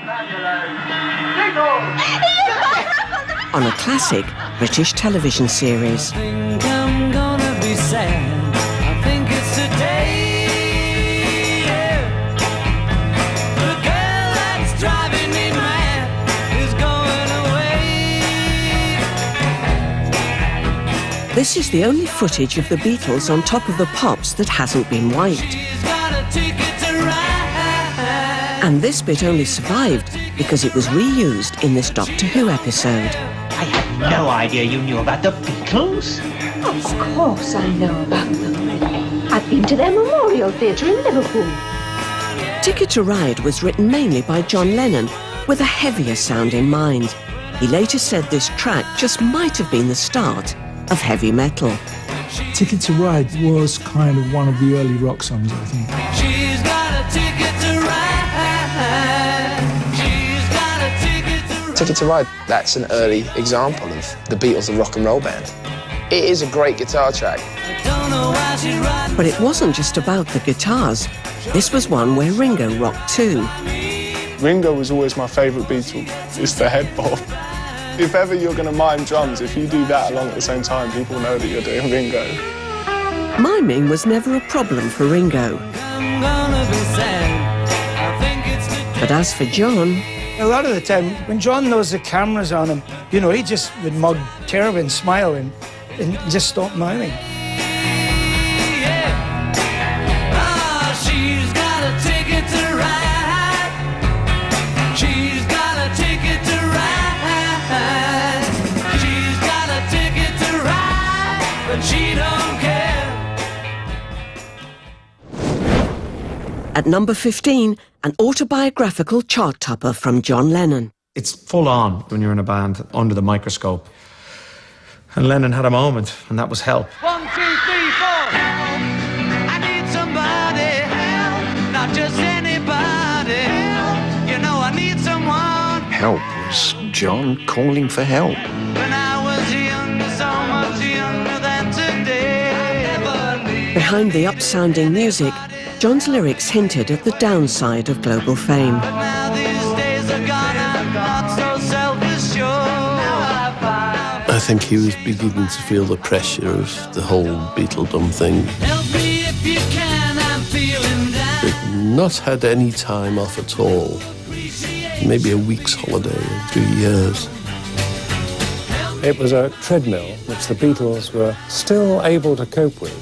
On a classic British television series.
I think I'm gonna be sad. I think it's today. Yeah. The girl that's driving me mad is going away.
This is the only footage of the Beatles on Top of the Pops that hasn't been wiped.
She's got a ticket to ride.
And this bit only survived because it was reused in this Doctor Who episode.
I had no idea you knew about the Beatles.
Of course I know about them. I've been to their Memorial Theatre in Liverpool.
Ticket to Ride was written mainly by John Lennon with a heavier sound in mind. He later said this track just might have been the start of heavy metal.
Ticket to Ride was kind of one of the early rock songs, I think.
She's got a ticket to ride. She's got a ticket to ride.
Ticket to Ride, that's an early example of the Beatles, the rock and roll band. It is a great guitar track.
But it wasn't just about the guitars. This was one where Ringo rocked too.
Ringo was always my favourite Beatle. It's the head bob. If ever you're going to mime drums, if you do that along at the same time, people know that you're doing Ringo.
Miming was never a problem for Ringo. But as for John...
A lot of the time, when John knows the camera's on him, he just would mug terribly and smile and just stop miming.
She's got a ticket to ride. She's got a ticket to ride. She's got a ticket to ride, but she don't care.
At number 15, an autobiographical chart topper from John Lennon.
It's full on when you're in a band under the microscope. And Lennon had a moment, and that was Help.
1, 2, 3, 4. I need someone.
Help was John calling for help.
When I was younger, so much younger than today.
Behind the upsounding music, John's lyrics hinted at the downside of global fame.
Now these days are gone, I'm not so self-assured.
I think he was beginning to feel the pressure of the whole Beatledom thing.
Help me if you can, I'm feeling down.
He'd not had any time off at all. Maybe a week's holiday in 2 years.
It was a treadmill which the Beatles were still able to cope with.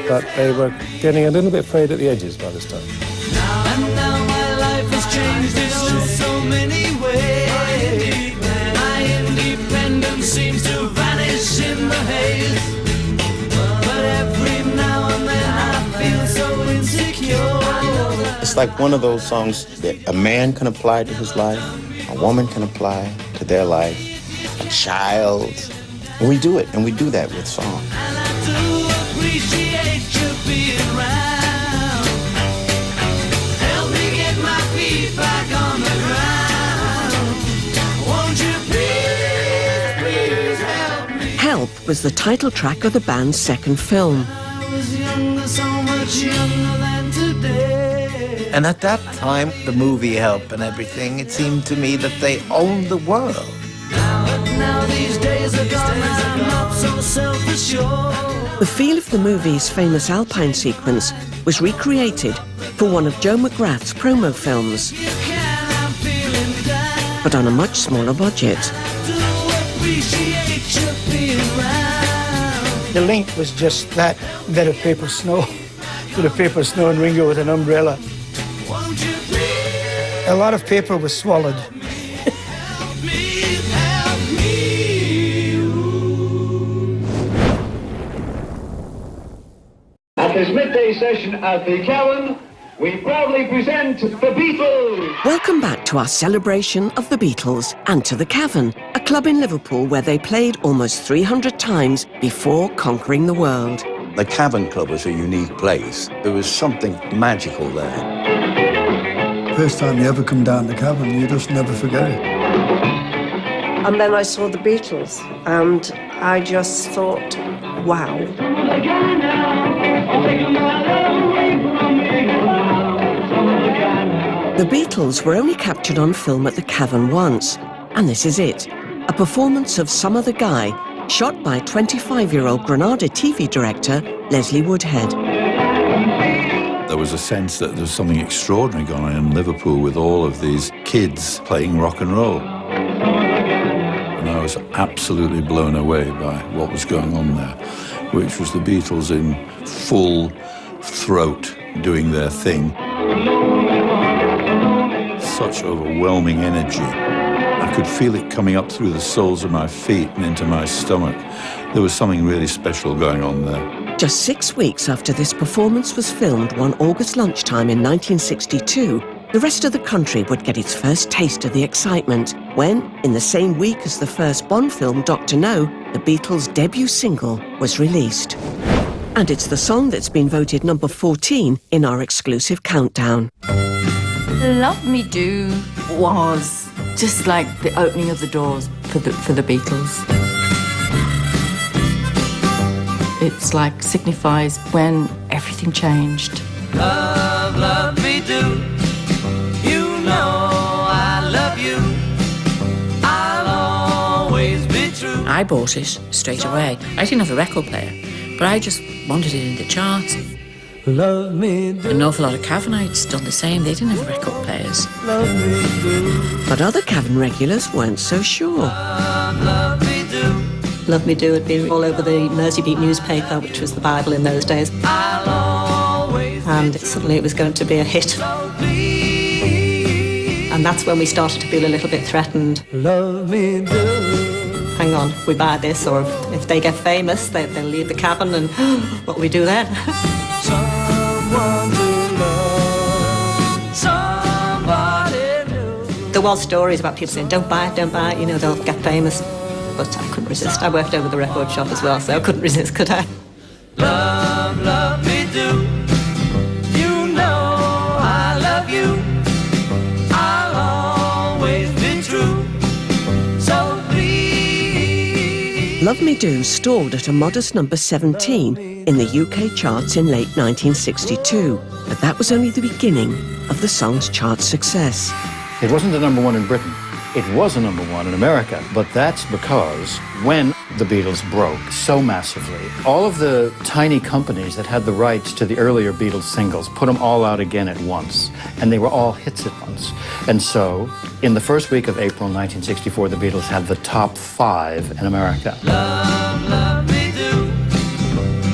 But they were getting a little bit frayed at the edges by this time.
And now my life has changed in so many ways. My independence seems to vanish in the haze. But every now and then I feel so insecure.
It's like one of those songs that a man can apply to his life, a woman can apply to their life, a child. And we do it, and we do that with song.
And I do appreciate you being around. Help me get my feet back on the ground. Won't you please, please help me?
Help was the title track of the band's second film.
I was younger, so much younger than today.
And at that time, the movie Help and everything, it seemed to me that they owned the world.
Now these days are gone, I'm not so self-assured.
The feel of the movie's famous Alpine sequence was recreated for one of Joe McGrath's promo films, but on a much smaller budget.
The link was just that bit of paper snow. Bit of paper snow and Ringo with an umbrella. A lot of paper was swallowed.
At this midday session at the Cavern, we proudly present the Beatles.
Welcome back to our celebration of the Beatles and to the Cavern, a club in Liverpool where they played almost 300 times before conquering the world.
The Cavern Club was a unique place. There was something magical there.
First time you ever come down the Cavern, you just never forget it.
And then I saw the Beatles, and I just thought, wow.
The Beatles were only captured on film at the Cavern once, and this is it, a performance of Some Other Guy, shot by 25-year-old Granada TV director Leslie Woodhead.
There was a sense that there was something extraordinary going on in Liverpool with all of these kids playing rock and roll. And I was absolutely blown away by what was going on there, which was the Beatles in full throat doing their thing. Such overwhelming energy. I could feel it coming up through the soles of my feet and into my stomach. There was something really special going on there.
Just 6 weeks after this performance was filmed one August lunchtime in 1962, the rest of the country would get its first taste of the excitement when, in the same week as the first Bond film, Dr. No, the Beatles' debut single was released. And it's the song that's been voted number 14 in our exclusive countdown.
Love Me Do was just like the opening of the doors for the Beatles. It's like signifies when everything changed.
Love, love me do. You know I love you. I'll always be true.
I bought it straight away. I didn't have a record player, but I just wanted it in the charts.
Love me do.
An awful lot of Cavernites done the same. They didn't have record players.
Love me do.
But other Cavern regulars weren't so sure.
Love me do.
Love Me Do had been all over the Merseybeat newspaper, which was the Bible in those days. And suddenly it was going to be a hit. And that's when we started to feel a little bit threatened.
Love me do.
Hang on, we buy this, or if they get famous, they'll leave the Cavern, and what will we do then?
Someone to love. Somebody new.
There was stories about people saying, don't buy it, you know, they'll get famous. But I couldn't resist. I worked over the record shop as well, so I couldn't resist, could I?
Love, love me do. You know I love you.
Love Me Do stalled at a modest number 17 in the UK charts in late 1962, but that was only the beginning of the song's chart success.
It wasn't a number one in Britain. It was a number one in America, but that's because when the Beatles broke so massively, all of the tiny companies that had the rights to the earlier Beatles singles put them all out again at once, and they were all hits at once. And so, in the first week of April 1964, the Beatles had the top 5 in America.
Love me do.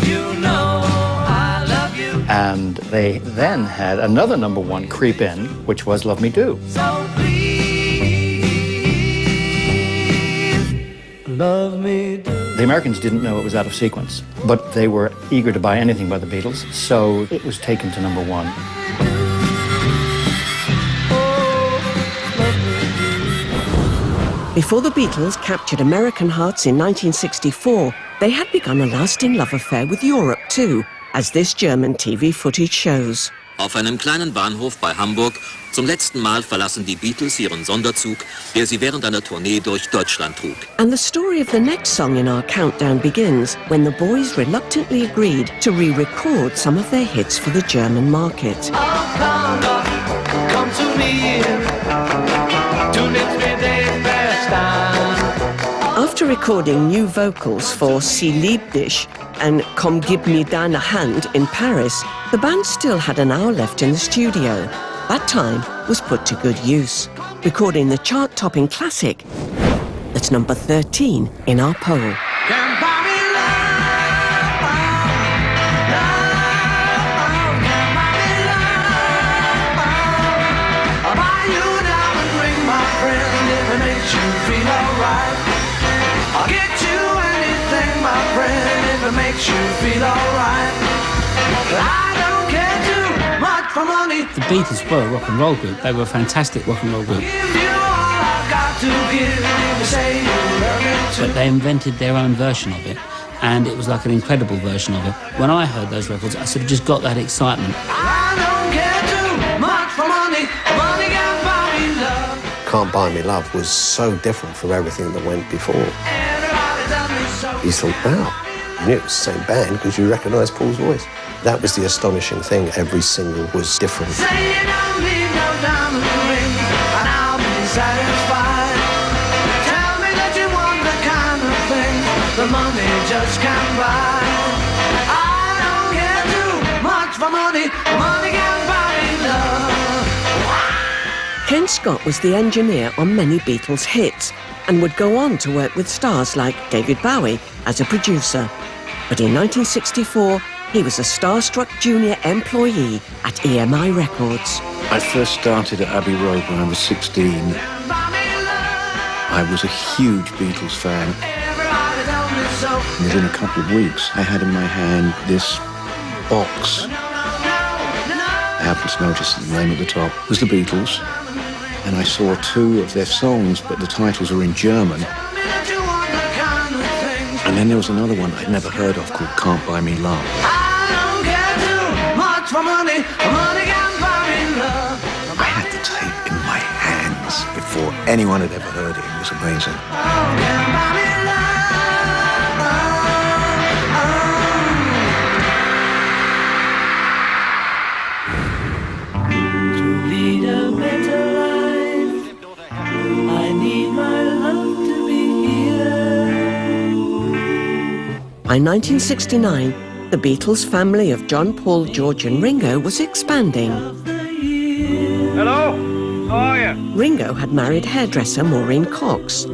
You know I love you.
And they then had another number one creep in, which was Love Me Do.
So please, love me do.
The Americans didn't know it was out of sequence, but they were eager to buy anything by the Beatles, so it was taken to number one.
Before the Beatles captured American hearts in 1964, they had begun a lasting love affair with Europe too, as this German TV footage shows.
Auf einem kleinen Bahnhof bei Hamburg zum letzten Mal verlassen die Beatles ihren Sonderzug, der sie während einer Tournee durch Deutschland trug.
And the story of the next song in our countdown begins when the boys reluctantly agreed to re-record some of their hits for the German market.
Come to me, du nimmst mir den Verstand.
After recording new vocals for Sie liebt dich and Komm gib mir deine Hand in Paris, the band still had an hour left in the studio. That time was put to good use, recording the chart-topping classic that's number 13 in our poll.
Makes you feel alright. I don't care too much for money.
The Beatles were a rock and roll group. They were a fantastic rock and roll group. But they invented their own version of it, and it was like an incredible version of it. When I heard those records, I sort of just got that excitement.
I don't care too much for money. Money can buy me love.
Can't Buy Me Love was so different from everything that went before. You thought, wow. You knew it was the same band because you recognised Paul's voice. That was the astonishing thing. Every single was different.
Say you don't need no diamond ring, and I'll be satisfied. Tell me that you want the kind of thing the money just can't buy. I don't care too much for money. Money can buy me love.
Ken Scott was the engineer on many Beatles hits and would go on to work with stars like David Bowie as a producer. But in 1964, he was a starstruck junior employee at EMI Records.
I first started at Abbey Road when I was 16. I was a huge Beatles fan. Within a couple of weeks, I had in my hand this box. I happened to notice that the name at the top was the Beatles, and I saw 2 of their songs, but the titles were in German. And then there was another one I'd never heard of called Can't Buy Me Love.
I don't care too much for money. Money can buy me love.
I had the tape in my hands before anyone had ever heard it. It was amazing.
To lead a better life, I need my love to be here.
By 1969, the Beatles family of John, Paul, George and Ringo was expanding.
Hello? How are you?
Ringo had married hairdresser Maureen Cox.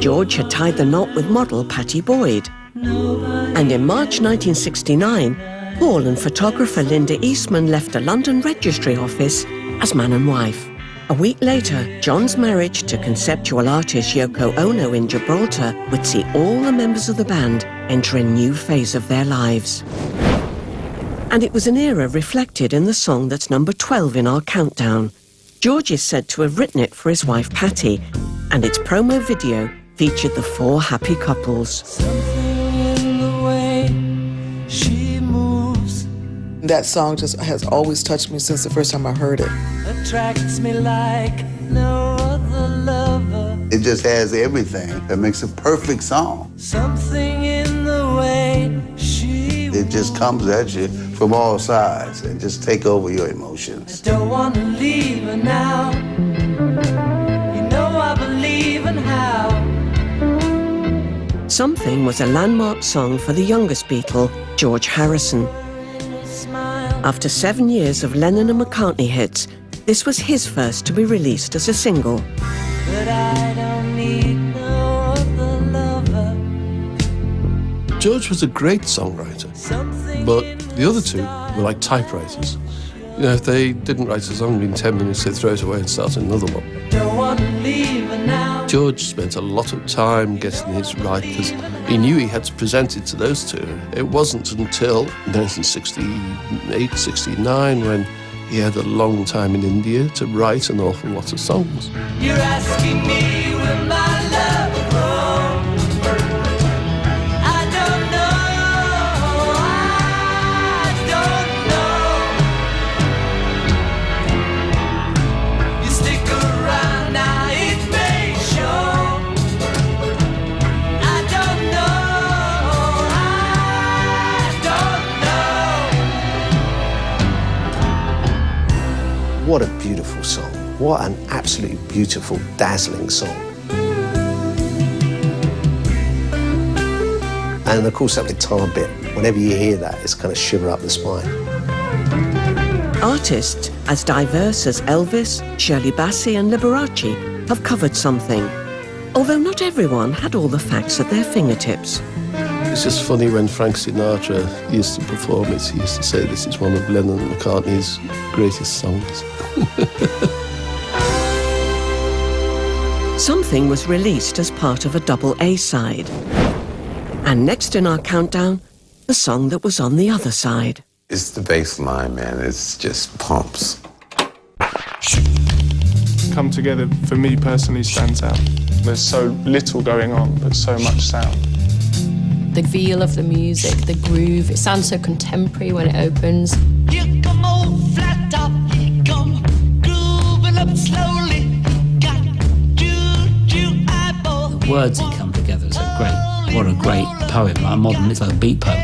George had tied the knot with model Pattie Boyd. And in March 1969, Paul and photographer Linda Eastman left a London registry office as man and wife. A week later, John's marriage to conceptual artist Yoko Ono in Gibraltar would see all the members of the band enter a new phase of their lives. And it was an era reflected in the song that's number 12 in our countdown. George is said to have written it for his wife Pattie, and its promo video featured the 4 happy couples.
That song just has always touched me since the first time I heard it.
Attracts me like no other lover.
It just has everything that makes a perfect song.
Something in the way she
It just comes at you from all sides and just take over your emotions.
don't want to leave her now. You know I believe in how.
Something was a landmark song for the youngest Beatle, George Harrison. After 7 years of Lennon and McCartney hits, this was his first to be released as a single.
But I don't need no other lover.
George was a great songwriter, but the other two were like typewriters. You know, if they didn't write a song in 10 minutes, they'd throw it away and start another one.
Don't want to leave her now.
George spent a lot of time getting his right because he knew he had to present it to those two. It wasn't until 1968, 69 when he had a long time in India to write an awful lot of songs.
You're asking me will my love grow? I don't know. I don't know. You stick around now, it may show. I don't know. I don't know.
What a beautiful song. What an absolutely beautiful, dazzling song. And of course that guitar bit, whenever you hear that, it's kind of shiver up the spine.
Artists as diverse as Elvis, Shirley Bassey and Liberace have covered something, although not everyone had all the facts at their fingertips.
It's just funny when Frank Sinatra used to perform it, he used to say this is one of Lennon and McCartney's greatest songs.
Something was released as part of a double A-side. And next in our countdown, the song that was on the other side.
It's the bass line, man. It's just pumps.
Come Together, for me personally, stands out. There's so little going on, but so much sound.
The feel of the music, the groove, it sounds so contemporary when it opens.
Here come old flat top, he come grooving up slowly. Got Jude eyeball.
The words that come together so great. What a great poem, like a modern, it's like a beat poem.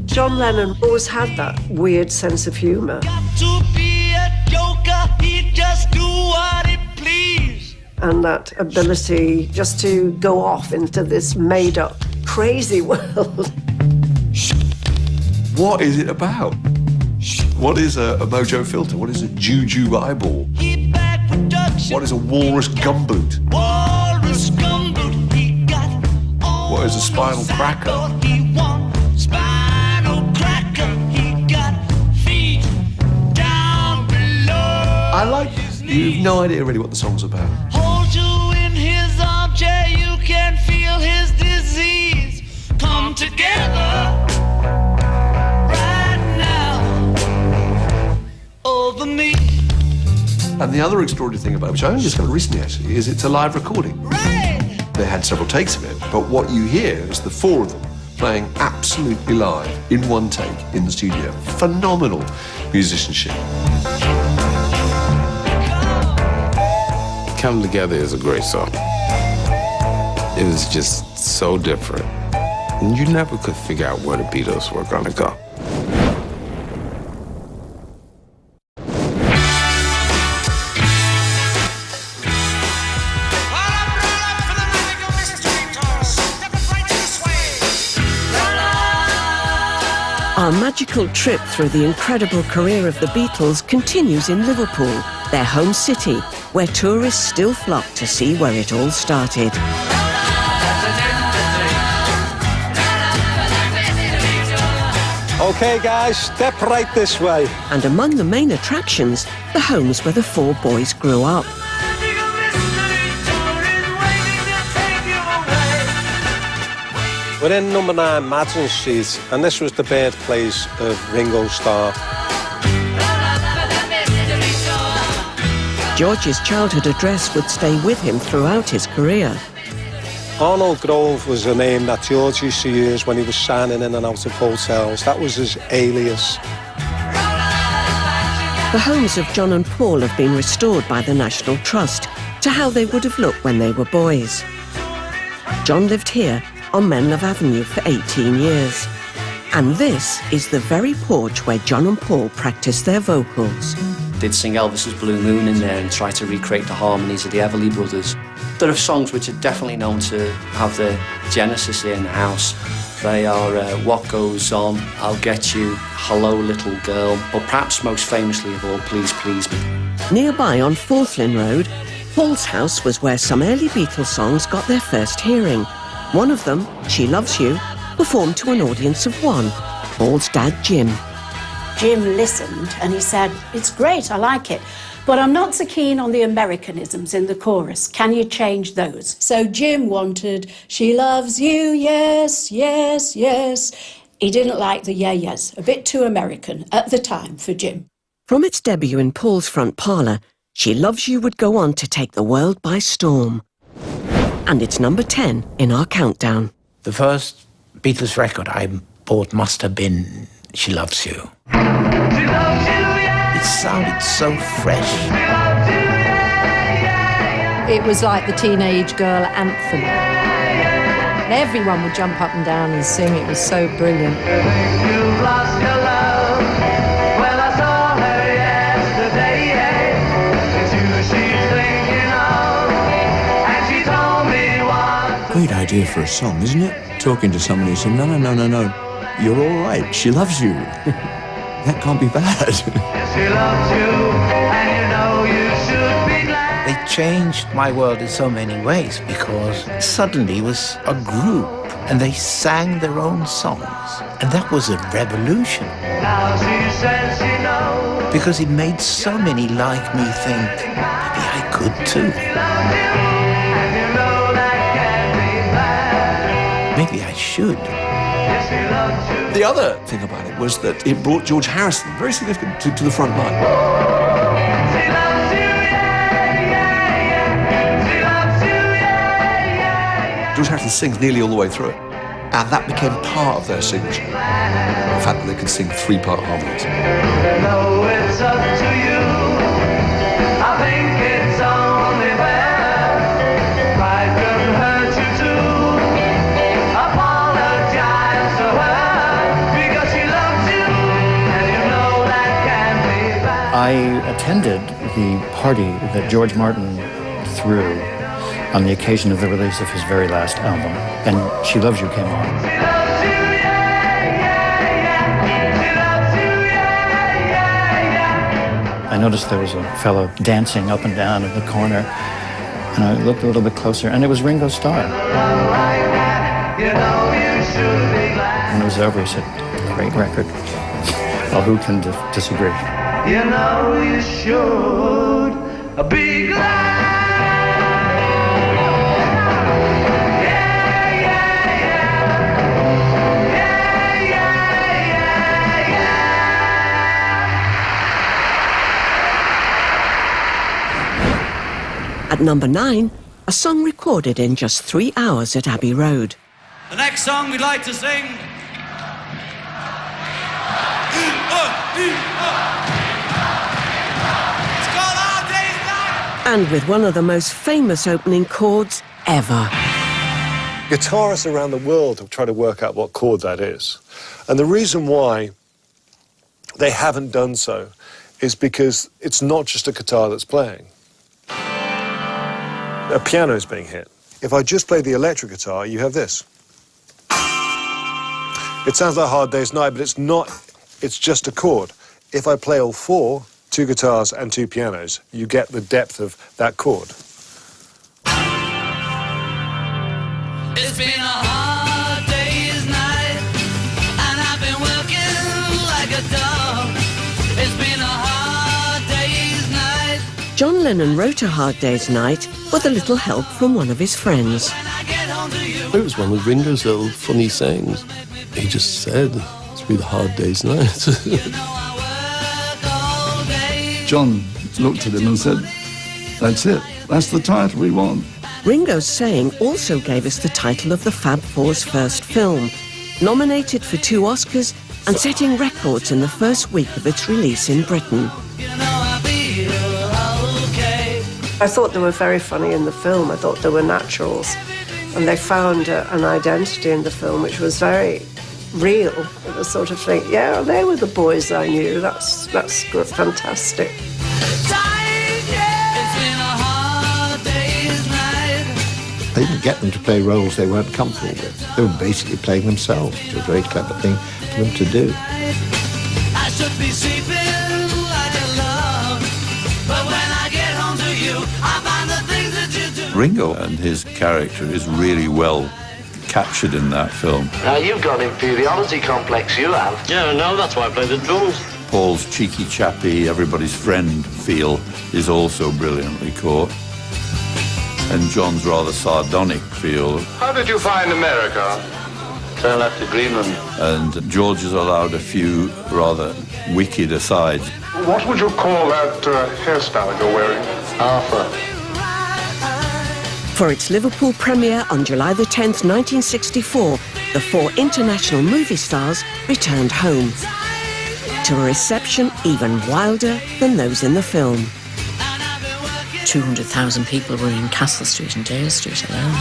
John Lennon always had that weird sense of humour.
To be a joker, he just do what he please.
And that ability just to go off into this made-up, crazy world.
What is it about? What is a mojo filter? What is a juju eyeball? What is a walrus gumboot?
Walrus gumboot, he got all
What is a spinal cracker?
he want. Spinal cracker, he got feet down below.
I like this. You've no idea really what the song's about.
Hold you in his armchair, you can feel his disease. Come together right now over me.
And the other extraordinary thing about it, which I only discovered recently actually, is it's a live recording. They had several takes of it, but what you hear is the four of them playing absolutely live in one take in the studio. Phenomenal musicianship.
Come Together is a great song. It was just so different. And you never could figure out where the Beatles were gonna go.
Our magical trip through the incredible career of the Beatles continues in Liverpool, their home city, where tourists still flock to see where it all started.
Okay, guys, step right this way.
And among the main attractions, the homes where the four boys grew up.
We're in number 9 Madison Street, and this was the birthplace of Ringo Starr.
George's childhood address would stay with him throughout his career.
Arnold Grove was a name that George used to use when he was signing in and out of hotels. That was his alias.
The homes of John and Paul have been restored by the National Trust to how they would have looked when they were boys. John lived here on Menlove Avenue for 18 years. And this is the very porch where John and Paul practiced their vocals.
They'd sing Elvis's Blue Moon in there and try to recreate the harmonies of the Everly Brothers. There are songs which are definitely known to have their genesis here in the house. They are What Goes On, I'll Get You, Hello Little Girl, but perhaps most famously of all, Please Please Me.
Nearby on Falkland Road, Paul's house was where some early Beatles songs got their first hearing. One of them, She Loves You, performed to an audience of one, Paul's dad, Jim.
Jim listened and he said, "It's great, I like it, but I'm not so keen on the Americanisms in the chorus. Can you change those?" So Jim wanted, "She loves you, yes, yes, yes." He didn't like the yeah, yes, a bit too American at the time for Jim.
From its debut in Paul's front parlour, She Loves You would go on to take the world by storm. And it's number 10 in our countdown.
The first Beatles record I bought must have been She Loves You. It sounded so fresh.
It was like the teenage girl anthem. Everyone would jump up and down and sing. It was so brilliant.
Great idea for a song, isn't it? Talking to somebody and saying, no, you're all right, she loves you. That can't be bad.
She loves you, and you know you should be glad.
They changed my world in so many ways because suddenly it was a group and they sang their own songs. And that was a revolution.
Now she says she knows.
Because it made so many like me think, maybe I could too. Maybe I should.
The other thing about it was that it brought George Harrison, very significant, to the front line. George Harrison sings nearly all the way through it, and that became part of their signature. The fact that they could sing three-part harmonies.
No, it's up to you. I think it's only fair. Pride couldn't hurt you too. Apologize to her because she loves you, and you know that can be bad.
I attended the party that George Martin threw on the occasion of the release of his very last album, and She Loves You came on. I noticed there was a fellow dancing up and down in the corner, and I looked a little bit closer, and it was Ringo Starr. When it was over, he said, "Great record." Well, who can disagree?
You know you should be glad.
At number 9, a song recorded in just 3 hours at Abbey Road.
The next song we'd like to sing. It's called Our Day's Night.
And with one of the most famous opening chords ever.
Guitarists around the world have tried to work out what chord that is. And the reason why they haven't done so is because it's not just a guitar that's playing. A piano is being hit. If I just play the electric guitar, you have this. It sounds like Hard Day's Night, but it's not. It's just a chord. If I play all four, 2 guitars and 2 pianos, you get the depth of that chord.
It's been a hard day's night, and I've been working like a dog. It's been a hard day's night.
John Lennon wrote A Hard Day's Night with a little help from one of his friends.
It was one of Ringo's little funny sayings. He just said, "It's been a hard day's night."
John looked at him and said, "That's it. That's the title we want."
Ringo's saying also gave us the title of the Fab Four's first film, nominated for 2 Oscars and setting records in the first week of its release in Britain.
I thought they were very funny in the film. I thought they were naturals. And they found an identity in the film which was very real. It was sort of think, yeah, they were the boys I knew. That's good, fantastic.
They didn't get them to play roles they weren't comfortable with. They were basically playing themselves, which was a very clever thing for them to do.
I should be sleeping like a love, but when I get home to you, I find the things that you do.
Ringo and his character is really well captured in that film.
Now you've got inferiority complex, you have.
Yeah, no, that's why I play the drums.
Paul's cheeky chappy, everybody's friend feel is also brilliantly caught. And John's rather sardonic feel.
How did you find America?
Turn left to Greenland.
And George has allowed a few rather wicked asides.
What would you call that hairstyle you're wearing?
Arthur.
For its Liverpool premiere on July the 10th, 1964, the four international movie stars returned home to a reception even wilder than those in the film.
200,000 people were in Castle Street and Dale Street alone.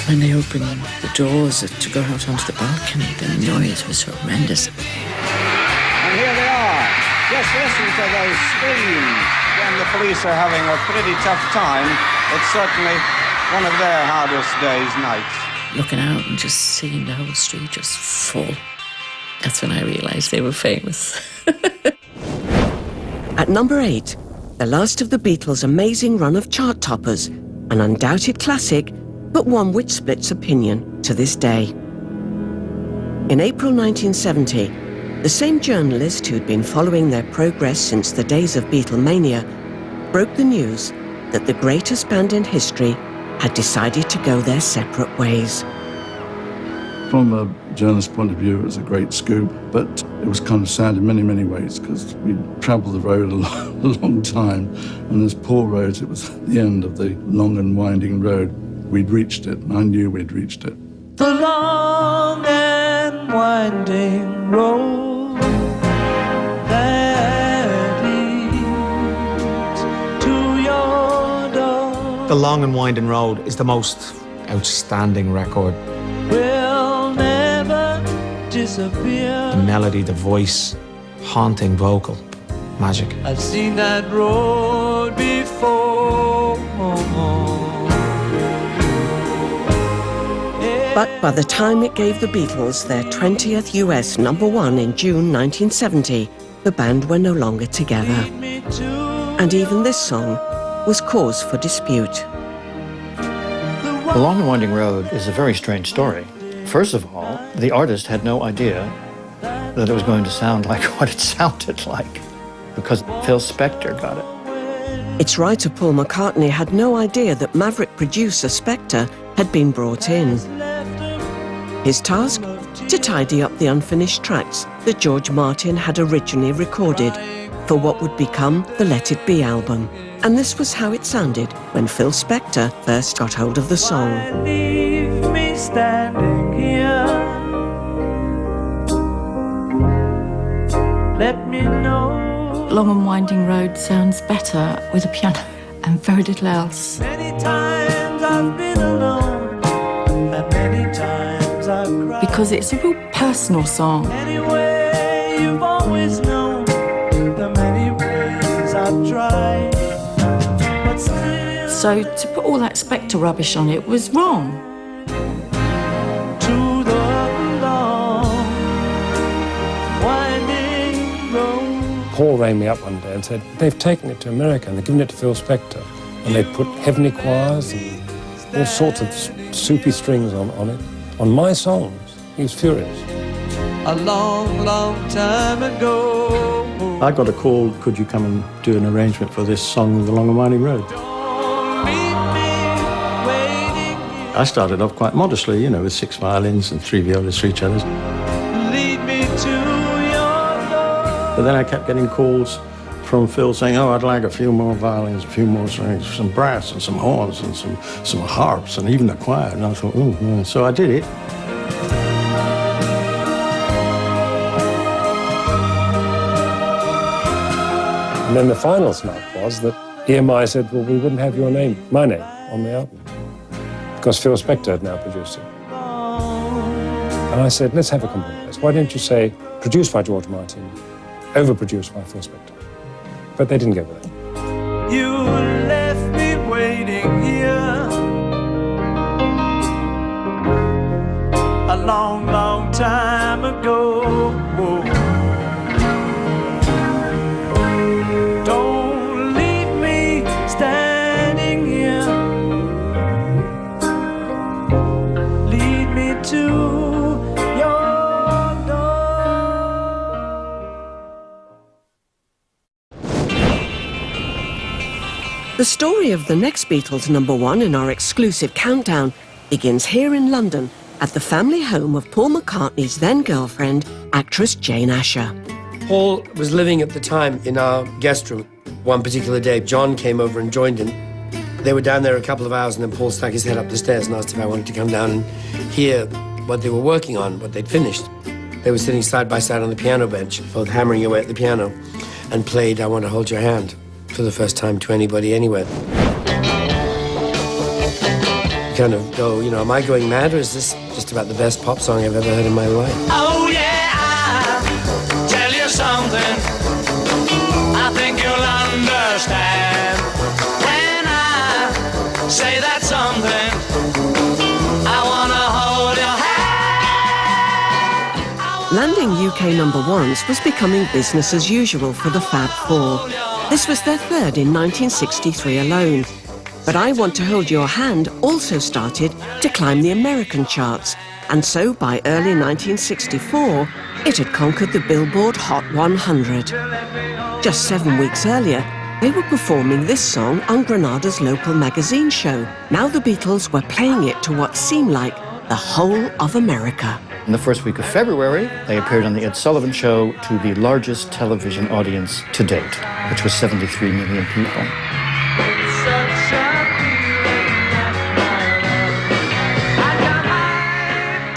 When they opened the doors to go out onto the balcony, the noise was horrendous.
And here they are. Just listen to those screams when the police are having a pretty tough time. It's certainly one of their hardest days, nights.
Looking out and just seeing the whole street just full. That's when I realised they were famous.
At number 8, the last of the Beatles' amazing run of chart toppers, an undoubted classic, but one which splits opinion to this day. In April 1970, the same journalist who'd been following their progress since the days of Beatlemania broke the news that the greatest band in history had decided to go their separate ways.
From a journalist's point of view, it was a great scoop, but it was kind of sad in many, many ways because we'd travelled the road a long time, and as Paul wrote, it was the end of the long and winding road. We'd reached it, and I knew we'd reached it.
The long and winding road that leads to your door.
The Long and Winding Road is the most outstanding record.
Will never disappear.
The melody, the voice, haunting vocal, magic.
I've seen that road before.
But by the time it gave the Beatles their 20th US #1 in June 1970, the band were no longer together. And even this song was cause for dispute.
The Long and Winding Road is a very strange story. First of all, the artist had no idea that it was going to sound like what it sounded like, because Phil Spector got it.
Its writer Paul McCartney had no idea that Maverick producer Spector had been brought in. His task? To tidy up the unfinished tracks that George Martin had originally recorded for what would become the Let It Be album. And this was how it sounded when Phil Spector first got hold of the song.
Leave me standing here. Let me know.
Long and Winding Road sounds better with a piano and very little else.
Many times I've been alone, and many times I've cried.
Because it's a real personal song.
Anyway, you've always known the many ways I've tried. But still,
So to put all that Spector rubbish on it was wrong.
to the long, winding road.
Paul rang me up one day and said, they've taken it to America and they've given it to Phil Spector. And they put heavenly choirs and all sorts of soupy strings on it, on my songs. He was furious.
A long, long time ago.
I got a call, could you come and do an arrangement for this song, The Long and Winding Road? I started off quite modestly, you know, with 6 violins and 3 violas for each other.
Lead me to your door.
But then I kept getting calls from Phil saying, oh, I'd like a few more violins, a few more strings, some brass and some horns and some harps and even a choir. And I thought, oh, yeah. So I did it.
And then the final snap was that EMI said, well, we wouldn't have your name, my name, on the album, because Phil Spector had now produced it. And I said, let's have a compromise. Why don't you say, produced by George Martin, overproduced by Phil Spector? But they didn't go with it.
You left me waiting here a long, long time ago. Don't leave me standing here. Lead me to your door.
The story of the next Beatles #1 in our exclusive countdown begins here in London at the family home of Paul McCartney's then-girlfriend, actress Jane Asher.
Paul was living at the time in our guest room. One particular day, John came over and joined him. They were down there a couple of hours, and then Paul stuck his head up the stairs and asked if I wanted to come down and hear what they were working on, what they'd finished. They were sitting side by side on the piano bench, both hammering away at the piano, and played I Want to Hold Your Hand for the first time to anybody anywhere. You kind of go, you know, am I going mad, or is this just about the best pop song I've ever heard in my life?
Oh yeah, I'll tell you something I think you'll understand when I say that something. I wanna hold your hand.
Landing UK #1s was becoming business as usual for the Fab Four. This was their third in 1963 alone. But I Want to Hold Your Hand also started to climb the American charts, and so by early 1964, it had conquered the Billboard Hot 100. Just 7 weeks earlier, they were performing this song on Granada's local magazine show. Now the Beatles were playing it to what seemed like the whole of America.
In the first week of February, they appeared on The Ed Sullivan Show to the largest television audience to date, which was 73 million people.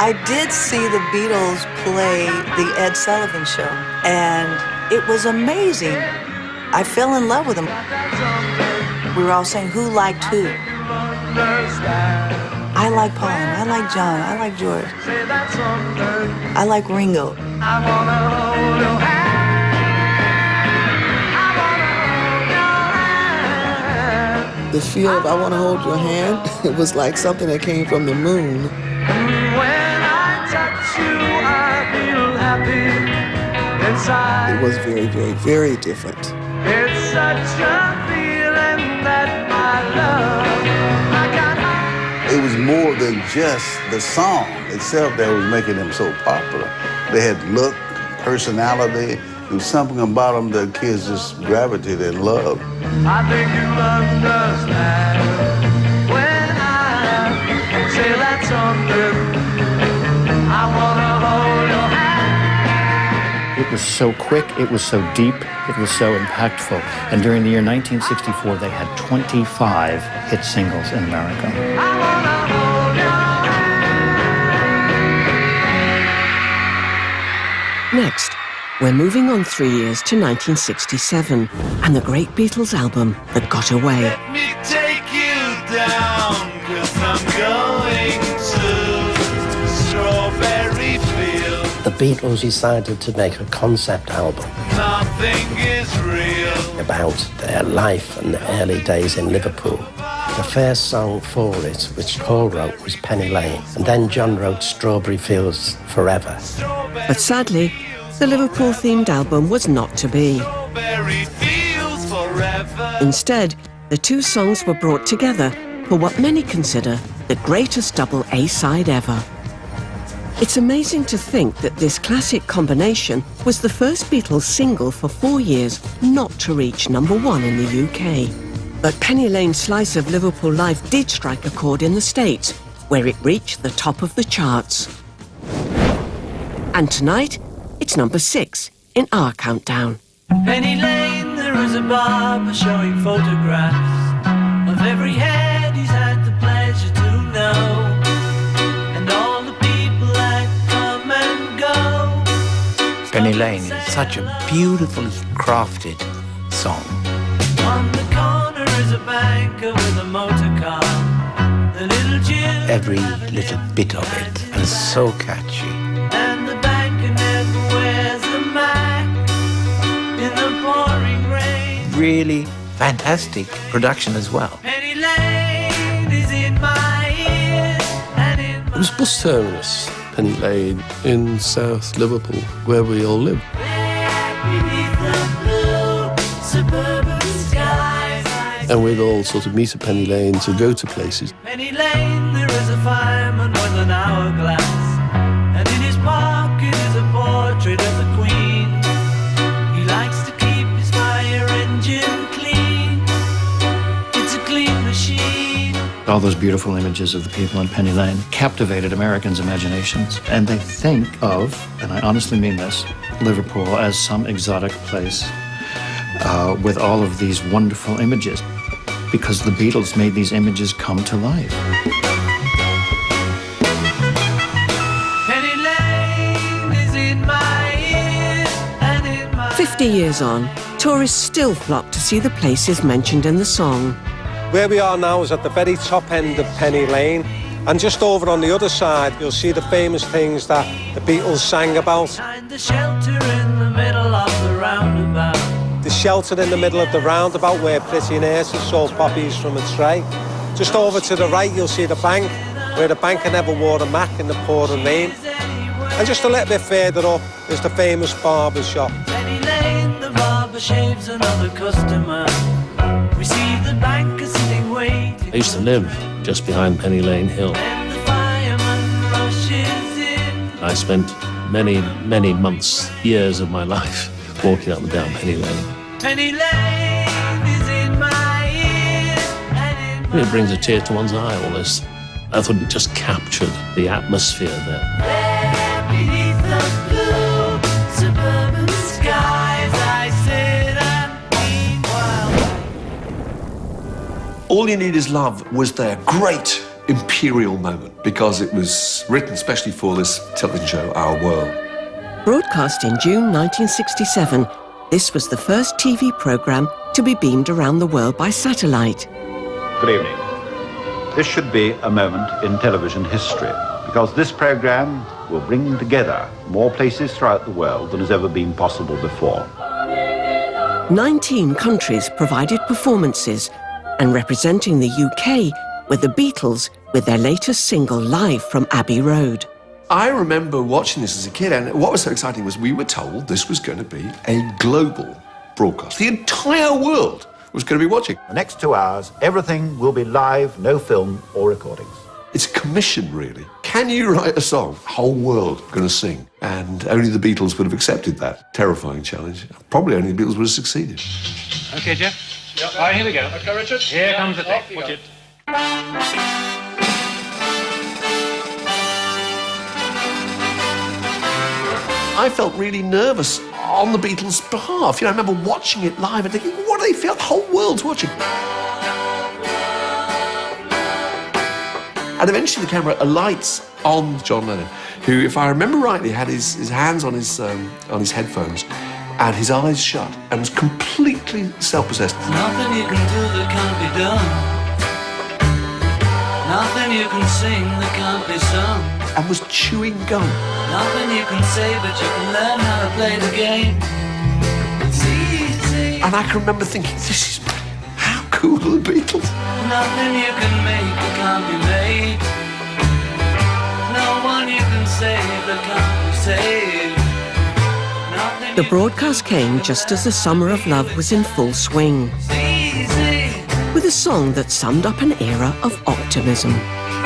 I did see the Beatles play The Ed Sullivan Show, and it was amazing. I fell in love with them. We were all saying who liked who. I like Paul, I like John, I like George. I like Ringo.
The feel of I Want to Hold Your Hand, it was like something that came from the moon.
When I touch you, I feel happy inside.
It was very, very, very different.
It's such a feeling that my love I got.
It was more than just the song itself that was making them so popular. They had look, personality. There was something about them that kids just gravitated and loved.
I think you'll understand when I say that something. I wanna hold your hand.
It was so quick, it was so deep, it was so impactful. And during the year 1964, they had 25 hit singles in America.
Next, we're moving on 3 years to 1967 and the great Beatles album that got away.
Let me take you down, 'cause I'm going to Strawberry Field.
The Beatles decided to make a concept album
Nothing is real.
about their life and the early days in Liverpool. The first song for it, which Paul wrote, was Penny Lane, and then John wrote Strawberry Fields Forever.
But sadly, the Liverpool-themed album was not to be.
Strawberry Fields Forever.
Instead, the two songs were brought together for what many consider the greatest double A-side ever. It's amazing to think that this classic combination was the first Beatles single for 4 years not to reach #1 in the UK. But Penny Lane's slice of Liverpool life did strike a chord in the States, where it reached the top of the charts. And tonight, it's #6 in our countdown.
Penny Lane, there is a barber showing photographs of every head he's had the pleasure to know, and all the people that come and go.
Penny Lane is such a beautifully crafted song.
On the corner is a banker with a motor car. The little Jude.
Every little bit of it, and so catchy.
And the banker never wears a Mac in the pouring rain.
Really fantastic production as well.
Penny Lane is in my ears and in
It was bus terminus, Penny Lane, in South Liverpool, where we all live.
beneath the blue suburban skies.
And we'd all sort of meet at Penny Lane to go to places.
Penny Lane, there is a fireman with an hourglass, and in his pocket is a portrait of the Queen. He likes to keep his fire engine clean. It's a clean machine.
All those beautiful images of the people on Penny Lane captivated Americans' imaginations. And they think of, and I honestly mean this, Liverpool as some exotic place with all of these wonderful images, because the Beatles made these images come to life.
Penny Lane is in my ears and in my
50 years on, tourists still flock to see the places mentioned in the song.
Where we are now is at the very top end of Penny Lane, and just over on the other side you'll see the famous things that the Beatles sang about.
Find the shelter in the middle of the roundabout.
The shelter in the middle of the roundabout where Pretty Nurses sold poppies from a tray. Just over to the right you'll see the bank, where the banker never wore a Mac in the pouring rain. And just a little bit further up is the famous barber shop.
Penny Lane, the barber shaves another customer. We see the banker sitting waiting.
I used to live just behind Penny Lane Hill.
Then the fireman rushes in.
I spent many, many months, years of my life walking up and down Penny Lane.
Penny Lane is in my ears and in my
It brings a tear to one's eye, all this. I thought it just captured the atmosphere there.
there beneath the blue suburban skies. I sit and meanwhile.
All You Need Is Love was their great imperial moment because it was written especially for this television show, Our World.
Broadcast in June 1967, this was the first TV programme to be beamed around the world by satellite.
Good evening. This should be a moment in television history because this programme will bring together more places throughout the world than has ever been possible before.
19 countries provided performances, and representing the UK were the Beatles with their latest single Live from Abbey Road.
I remember watching this as a kid, and what was so exciting was we were told this was going to be a global broadcast. The entire world was going to be watching.
The next 2 hours, everything will be live, no film or recordings.
It's a commission, really. Can you write a song, whole world going to sing? And only the Beatles would have accepted that terrifying challenge. Probably only the Beatles would have succeeded.
OK, Jeff. Yep. All right, here we go. OK, Richard. Here comes the thing. Watch it.
I felt really nervous on the Beatles' behalf. You know, I remember watching it live and thinking, what do they feel? The whole world's watching. And eventually the camera alights on John Lennon, who, if I remember rightly, had his hands on his headphones and his eyes shut and was completely self-possessed.
Nothing you can do that can't be done. Nothing you can sing that can't be sung.
And was chewing gum.
Nothing you can say, but you can learn how to play the game. It's easy.
And I can remember thinking, this is how cool are the Beatles?
Nothing you can make that can't be made. No one you can save that can't be saved. Nothing
The broadcast came just as the summer of love was in full swing,
easy.
with a song that summed up an era of optimism.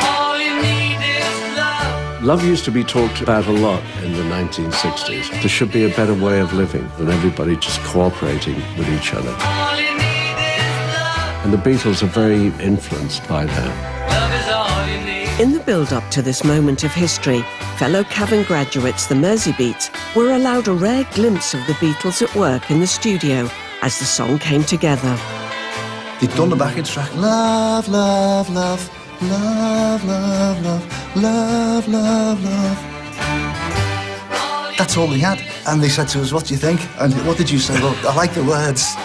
All you need is love.
Love used to be talked about a lot in the 1960s. There should be a better way of living than everybody just cooperating with each other.
All you need is love.
And the Beatles are very influenced by that.
Love is all you need.
In the build-up to this moment of history, fellow Cavan graduates, the Merseybeats, were allowed a rare glimpse of the Beatles at work in the studio as the song came together.
They'd done the backing track, love, love, love, love, love, love, love, love, love. That's all we had. And they said to us, what do you think? And what did you say? Well, I like the words.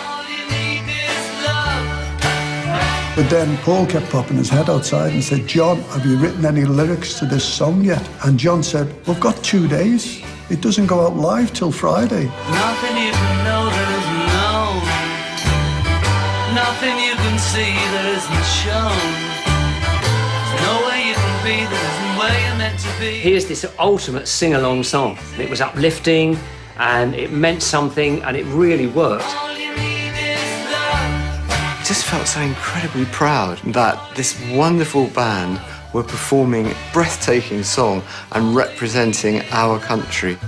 But then Paul kept popping his head outside and said, "John, have you written any lyrics to this song yet?" And John said, "We've got 2 days. It doesn't go out live till Friday."
Nothing you can know that isn't known. Nothing you can see that isn't shown. There's no way you can be that isn't where you're meant to be.
Here's this ultimate sing-along song. It was uplifting and it meant something and it really worked.
I just felt so incredibly proud that this wonderful band were performing a breathtaking song and representing our country.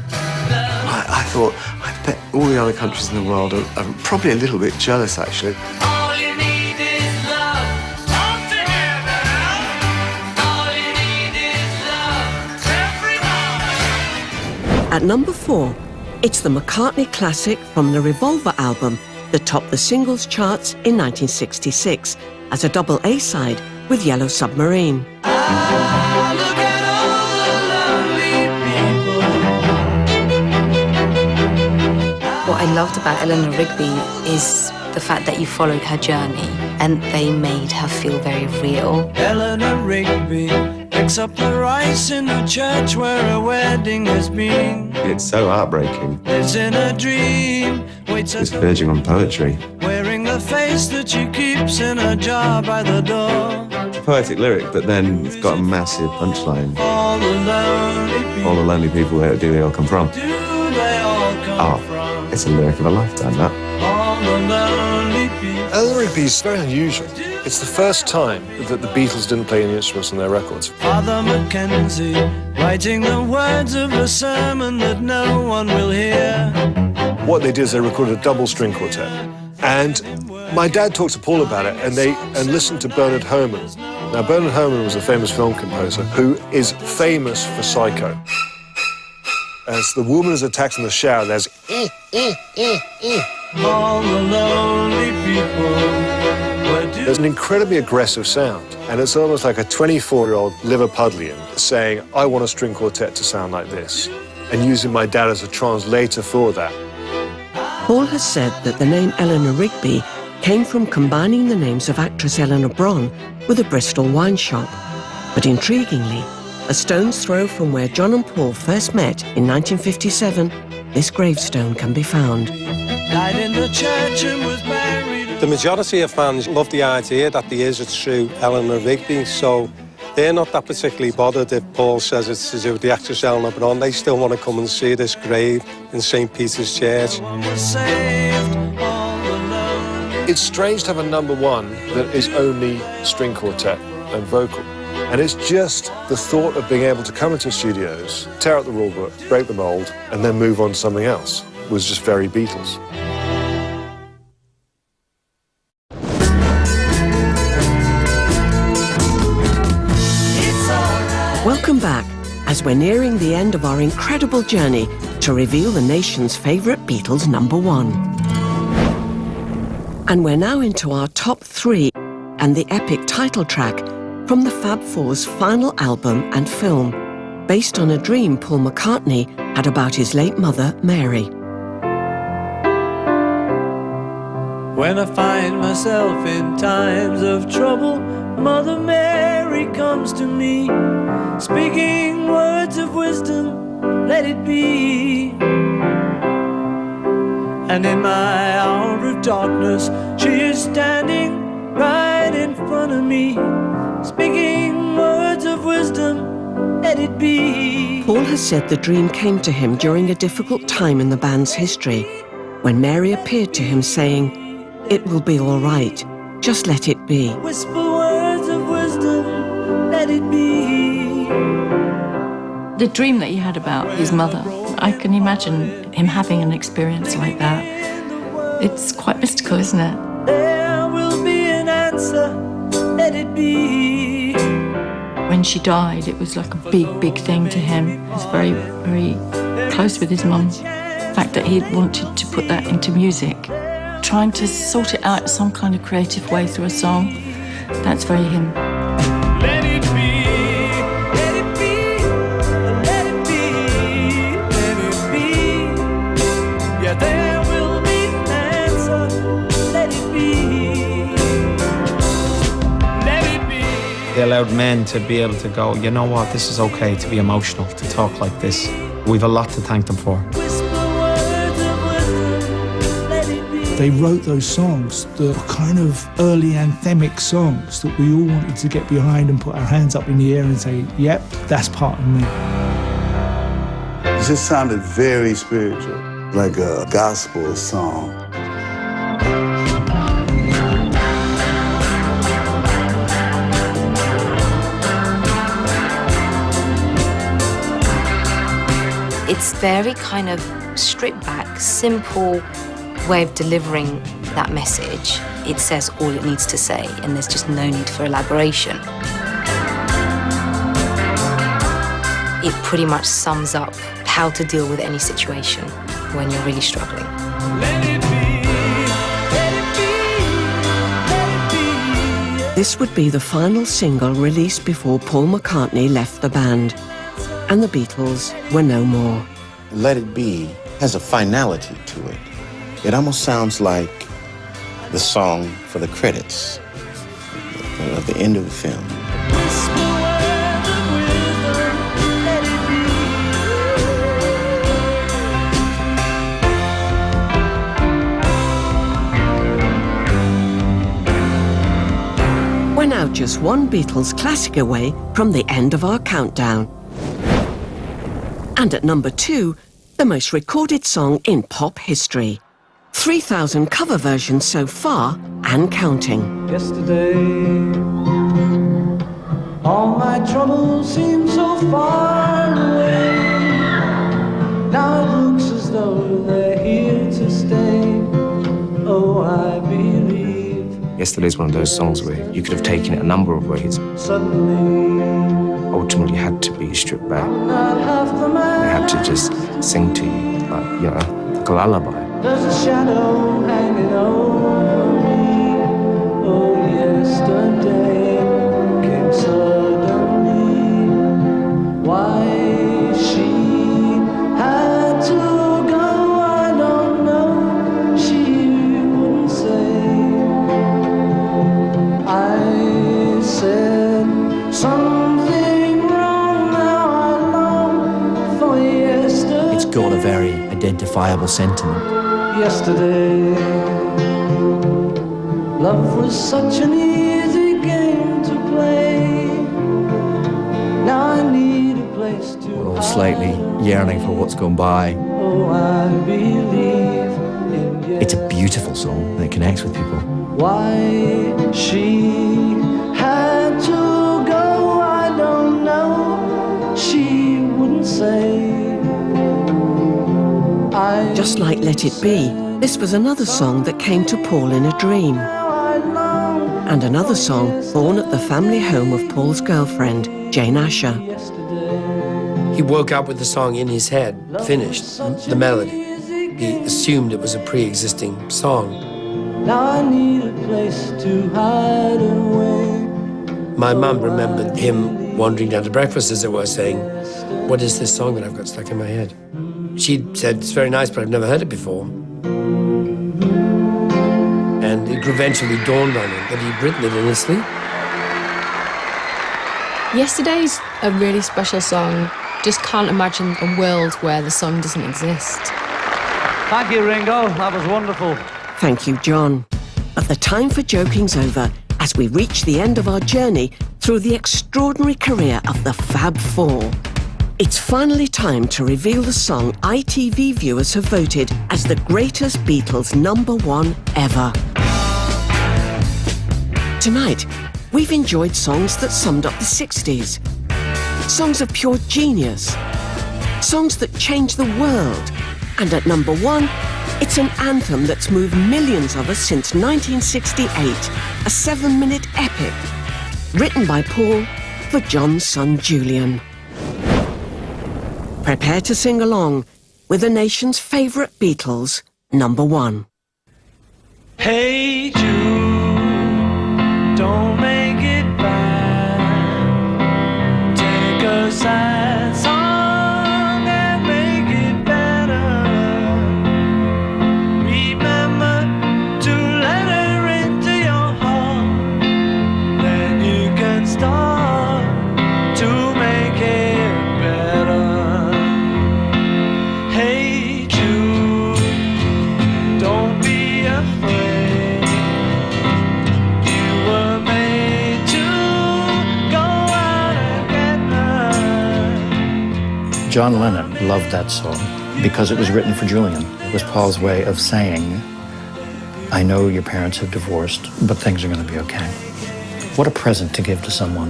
I thought, I bet all the other countries in the world are probably a little bit jealous, actually.
All you need is love. All together. All you need is love. Everybody.
At number 4, it's the McCartney classic from the Revolver album that topped the singles charts in 1966 as a double A-side with Yellow Submarine.
What I loved about Eleanor Rigby is the fact that you followed her journey and they made her feel very real.
Eleanor Rigby picks up the rice in the church where a wedding has been.
It's so heartbreaking.
Lives in a dream, waits
It's
at
verging on poetry.
wearing the face that she keeps in a jar by the door.
It's a poetic lyric, but then it's got a massive punchline.
All the lonely people,
All the lonely people, where do they all come from?
do they all come from?
It's a lyric of a lifetime, that.
All the lonely people.
Eleanor Rigby's very unusual. It's the first time that the Beatles didn't play any instruments on their records.
Father Mackenzie, writing the words of a sermon that no one will hear.
What they did is they recorded a double string quartet. And my dad talked to Paul about it and listened to Bernard Herrmann. Now, Bernard Herrmann was a famous film composer who is famous for Psycho. As the woman is attacked in the shower, there's
All the lonely people.
There's an incredibly aggressive sound, and it's almost like a 24-year-old Liverpudlian saying, "I want a string quartet to sound like this," and using my dad as a translator for that.
Paul has said that the name Eleanor Rigby came from combining the names of actress Eleanor Bron with a Bristol wine shop. But intriguingly, a stone's throw from where John and Paul first met in 1957, this gravestone can be found.
Died in the church and was buried.
The majority of fans love the idea that there is a true Eleanor Rigby, so they're not that particularly bothered if Paul says it's to do with the actress Eleanor Bron. They still want to come and see this grave in St. Peter's Church.
It's strange to have a number one that is only string quartet and vocal. And it's just the thought of being able to come into studios, tear out the rule book, break the mold, and then move on to something else was just very Beatles.
Welcome back, as we're nearing the end of our incredible journey to reveal the nation's favourite Beatles number 1. And we're now into our top 3 and the epic title track from the Fab Four's final album and film, based on a dream Paul McCartney had about his late mother, Mary.
When I find myself in times of trouble, Mother Mary comes to me, speaking words of wisdom, let it be. And in my hour of darkness, she is standing right in front of me, speaking words of wisdom, let it be.
Paul has said the dream came to him during a difficult time in the band's history, when Mary appeared to him saying, "It will be all right, just let it be."
Whisper words of wisdom, let it be.
The dream that he had about his mother, I can imagine him having an experience like that. It's quite mystical, isn't it?
There will be an answer, let it be.
When she died, it was like a big, big thing to him. He was very, very close with his mum. The fact that he wanted to put that into music, trying to sort it out some kind of creative way through a song, that's very him.
Let it be, let it be, let it be, let it be. Yeah, there will be an answer, let it be.
They allowed men to be able to go, you know what, this is okay to be emotional, to talk like this. We've a lot to thank them for.
They wrote those songs, the kind of early anthemic songs that we all wanted to get behind and put our hands up in the air and say, yep, that's part of me.
It just sounded very spiritual, like a gospel song.
It's very kind of stripped back, simple way of delivering that message. It says all it needs to say, and there's just no need for elaboration. It pretty much sums up how to deal with any situation when you're really struggling.
This would be the final single released before Paul McCartney left the band, and the Beatles were no more.
Let It Be has a finality to it. It almost sounds like the song for the credits of the end of the film.
We're now just one Beatles classic away from the end of our countdown. And at number 2, the most recorded song in pop history. 3,000 cover versions so far and counting.
Yesterday, all my troubles seem so far away. Now it looks as though they're here to stay. Oh, I believe.
Yesterday's one of those songs where you could have taken it a number of ways.
Suddenly,
ultimately had to be stripped back.
not half the man.
I had to just sing to you, like, you know, like a lullaby.
There's a shadow hanging over me. Oh, yesterday came suddenly. Why she had to go, I don't know. She wouldn't say. I said something wrong, now I long for yesterday.
It's got a very identifiable sentiment.
Yesterday, love was such an easy game to play. Now I need a place to
We're all slightly yearning for what's gone by.
Oh, I believe in
It's a beautiful song and it connects with people.
why she had to go, I don't know. She wouldn't say.
Just like Let It Be, this was another song that came to Paul in a dream. And another song born at the family home of Paul's girlfriend, Jane Asher.
He woke up with the song in his head, finished, the melody. He assumed it was a pre-existing song.
Now I need a place to hide away.
My mum remembered him wandering down to breakfast, as it were, saying, "What is this song that I've got stuck in my head?" She said, "It's very nice, but I've never heard it before." And it eventually dawned on him that he'd written it in his sleep.
Yesterday's a really special song. Just can't imagine a world where the song doesn't exist.
Thank you, Ringo. That was wonderful.
Thank you, John. But the time for joking's over as we reach the end of our journey through the extraordinary career of the Fab Four. It's finally time to reveal the song ITV viewers have voted as the greatest Beatles #1 ever. Tonight, we've enjoyed songs that summed up the 60s, songs of pure genius, songs that changed the world, and at #1, it's an anthem that's moved millions of us since 1968, a 7-minute epic, written by Paul for John's son Julian. Prepare to sing along with the nation's favourite Beatles, #1.
Hey Jude, don't make it bad. Take a sad song and make it better. Remember to let her into your heart. Then you can start.
John Lennon loved that song because it was written for Julian. It was Paul's way of saying, I know your parents have divorced, but things are going to be okay. What a present to give to someone.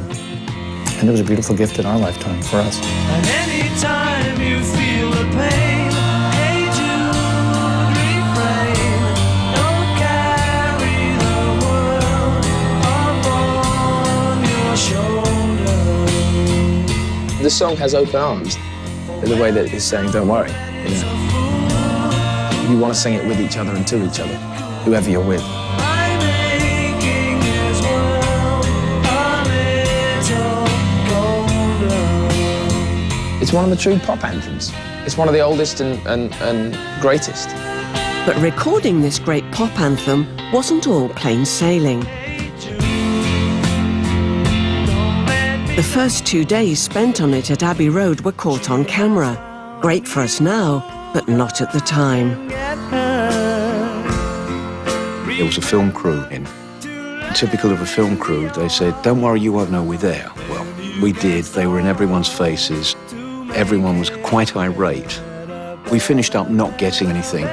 And it was a beautiful gift in our lifetime for us.
And anytime you feel the pain, hey Jude, refrain. Don't carry the world upon your shoulder.
The song has open arms in the way that it's saying, don't worry. You want to sing it with each other and to each other, whoever you're with. It's one of the true pop anthems. It's one of the oldest and greatest.
But recording this great pop anthem wasn't all plain sailing. The first 2 days spent on it at Abbey Road were caught on camera. Great for us now, but not at the time.
There was a film crew in. Typical of a film crew, they said, don't worry, you won't know we're there. Well, we did. They were in everyone's faces. Everyone was quite irate. We finished up not getting anything.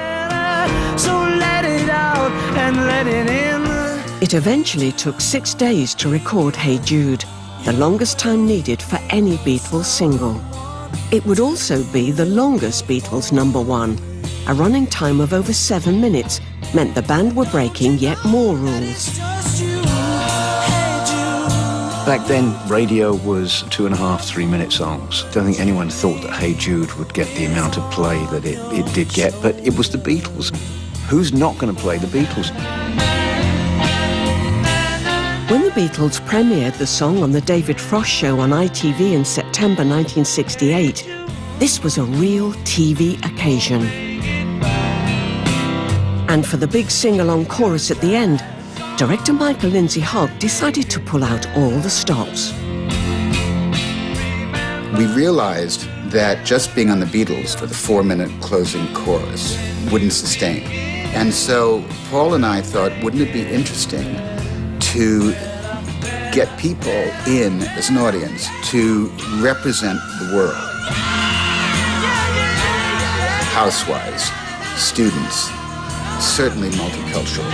So let it out and let it in.
It eventually took 6 days to record Hey Jude, the longest time needed for any Beatles single. It would also be the longest Beatles #1. A running time of over 7 minutes meant the band were breaking yet more rules.
Back then, radio was 2.5, 3-minute songs. Don't think anyone thought that Hey Jude would get the amount of play that it did get, but it was the Beatles. Who's not going to play the Beatles?
When the Beatles premiered the song on the David Frost Show on ITV in September 1968, this was a real TV occasion. And for the big sing-along chorus at the end, director Michael Lindsay Hogg decided to pull out all the stops.
We realized that just being on the Beatles for the 4-minute closing chorus wouldn't sustain. And so Paul and I thought, wouldn't it be interesting to get people in as an audience to represent the world? Housewives, students, certainly multicultural.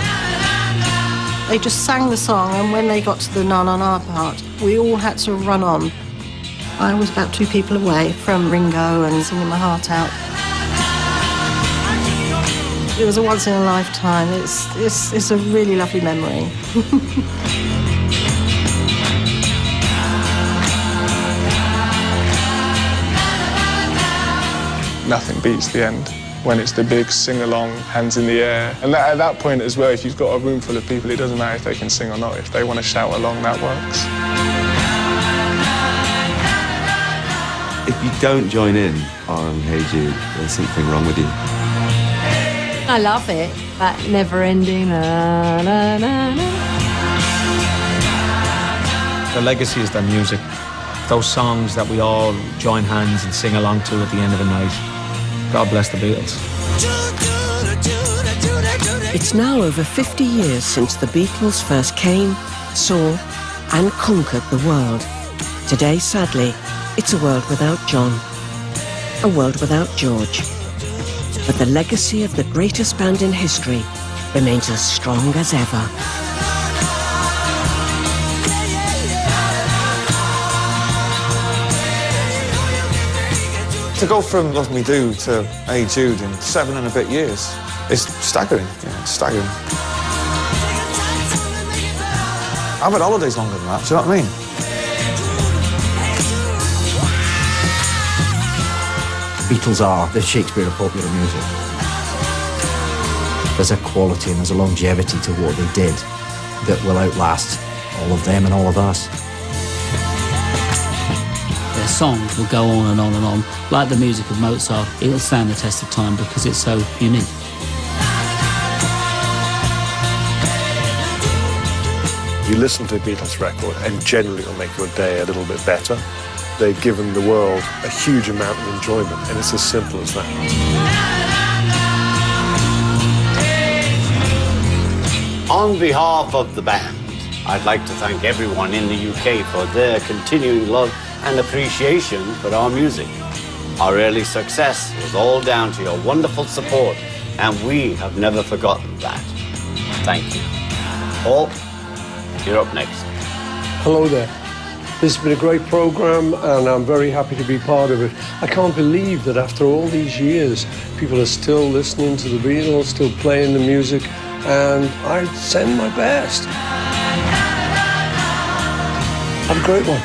They just sang the song, and when they got to the na na na part, we all had to run on. I was about 2 people away from Ringo and singing my heart out. It was a once in a lifetime. It's a really lovely memory.
Nothing beats the end. When it's the big sing-along, hands in the air. And at that point as well, if you've got a room full of people, it doesn't matter if they can sing or not. If they want to shout along, that works.
If you don't join in on Hey Jude, there's something wrong with you.
I love it, that never-ending na na na na.
The legacy is their music. Those songs that we all join hands and sing along to at the end of a night. God bless the Beatles.
It's now over 50 years since the Beatles first came, saw, and conquered the world. Today, sadly, it's a world without John, a world without George. But the legacy of the greatest band in history remains as strong as ever.
To go from Love Me Do to Hey Jude in 7 and a bit years is staggering. Yeah, it's staggering. I've had holidays longer than that, do you know what I mean?
Beatles are the Shakespeare of popular music. There's a quality and there's a longevity to what they did that will outlast all of them and all of us.
Their songs will go on and on and on. Like the music of Mozart, it'll stand the test of time because it's so unique.
You listen to a Beatles record and generally it'll make your day a little bit better. They've given the world a huge amount of enjoyment, and it's as simple as that.
On behalf of the band, I'd like to thank everyone in the UK for their continuing love and appreciation for our music. Our early success was all down to your wonderful support, and we have never forgotten that. Thank you. Paul, you're up next.
Hello there. This has been a great program, and I'm very happy to be part of it. I can't believe that after all these years, people are still listening to the Beatles, still playing the music, and I send my best. Have a great one.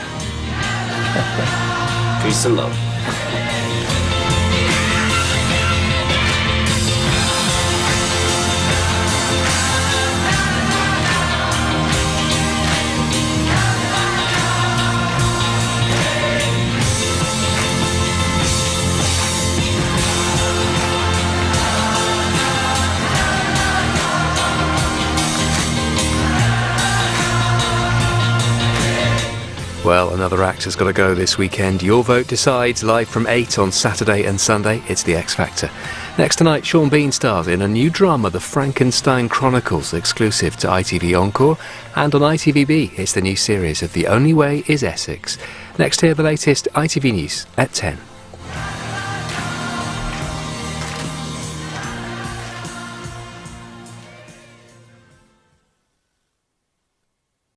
Peace and love.
Well, another act has got to go this weekend. Your vote decides, live from 8 on Saturday and Sunday. It's The X Factor. Next tonight, Sean Bean stars in a new drama, The Frankenstein Chronicles, exclusive to ITV Encore. And on ITVB, it's the new series of The Only Way is Essex. Next here, the latest ITV News at 10.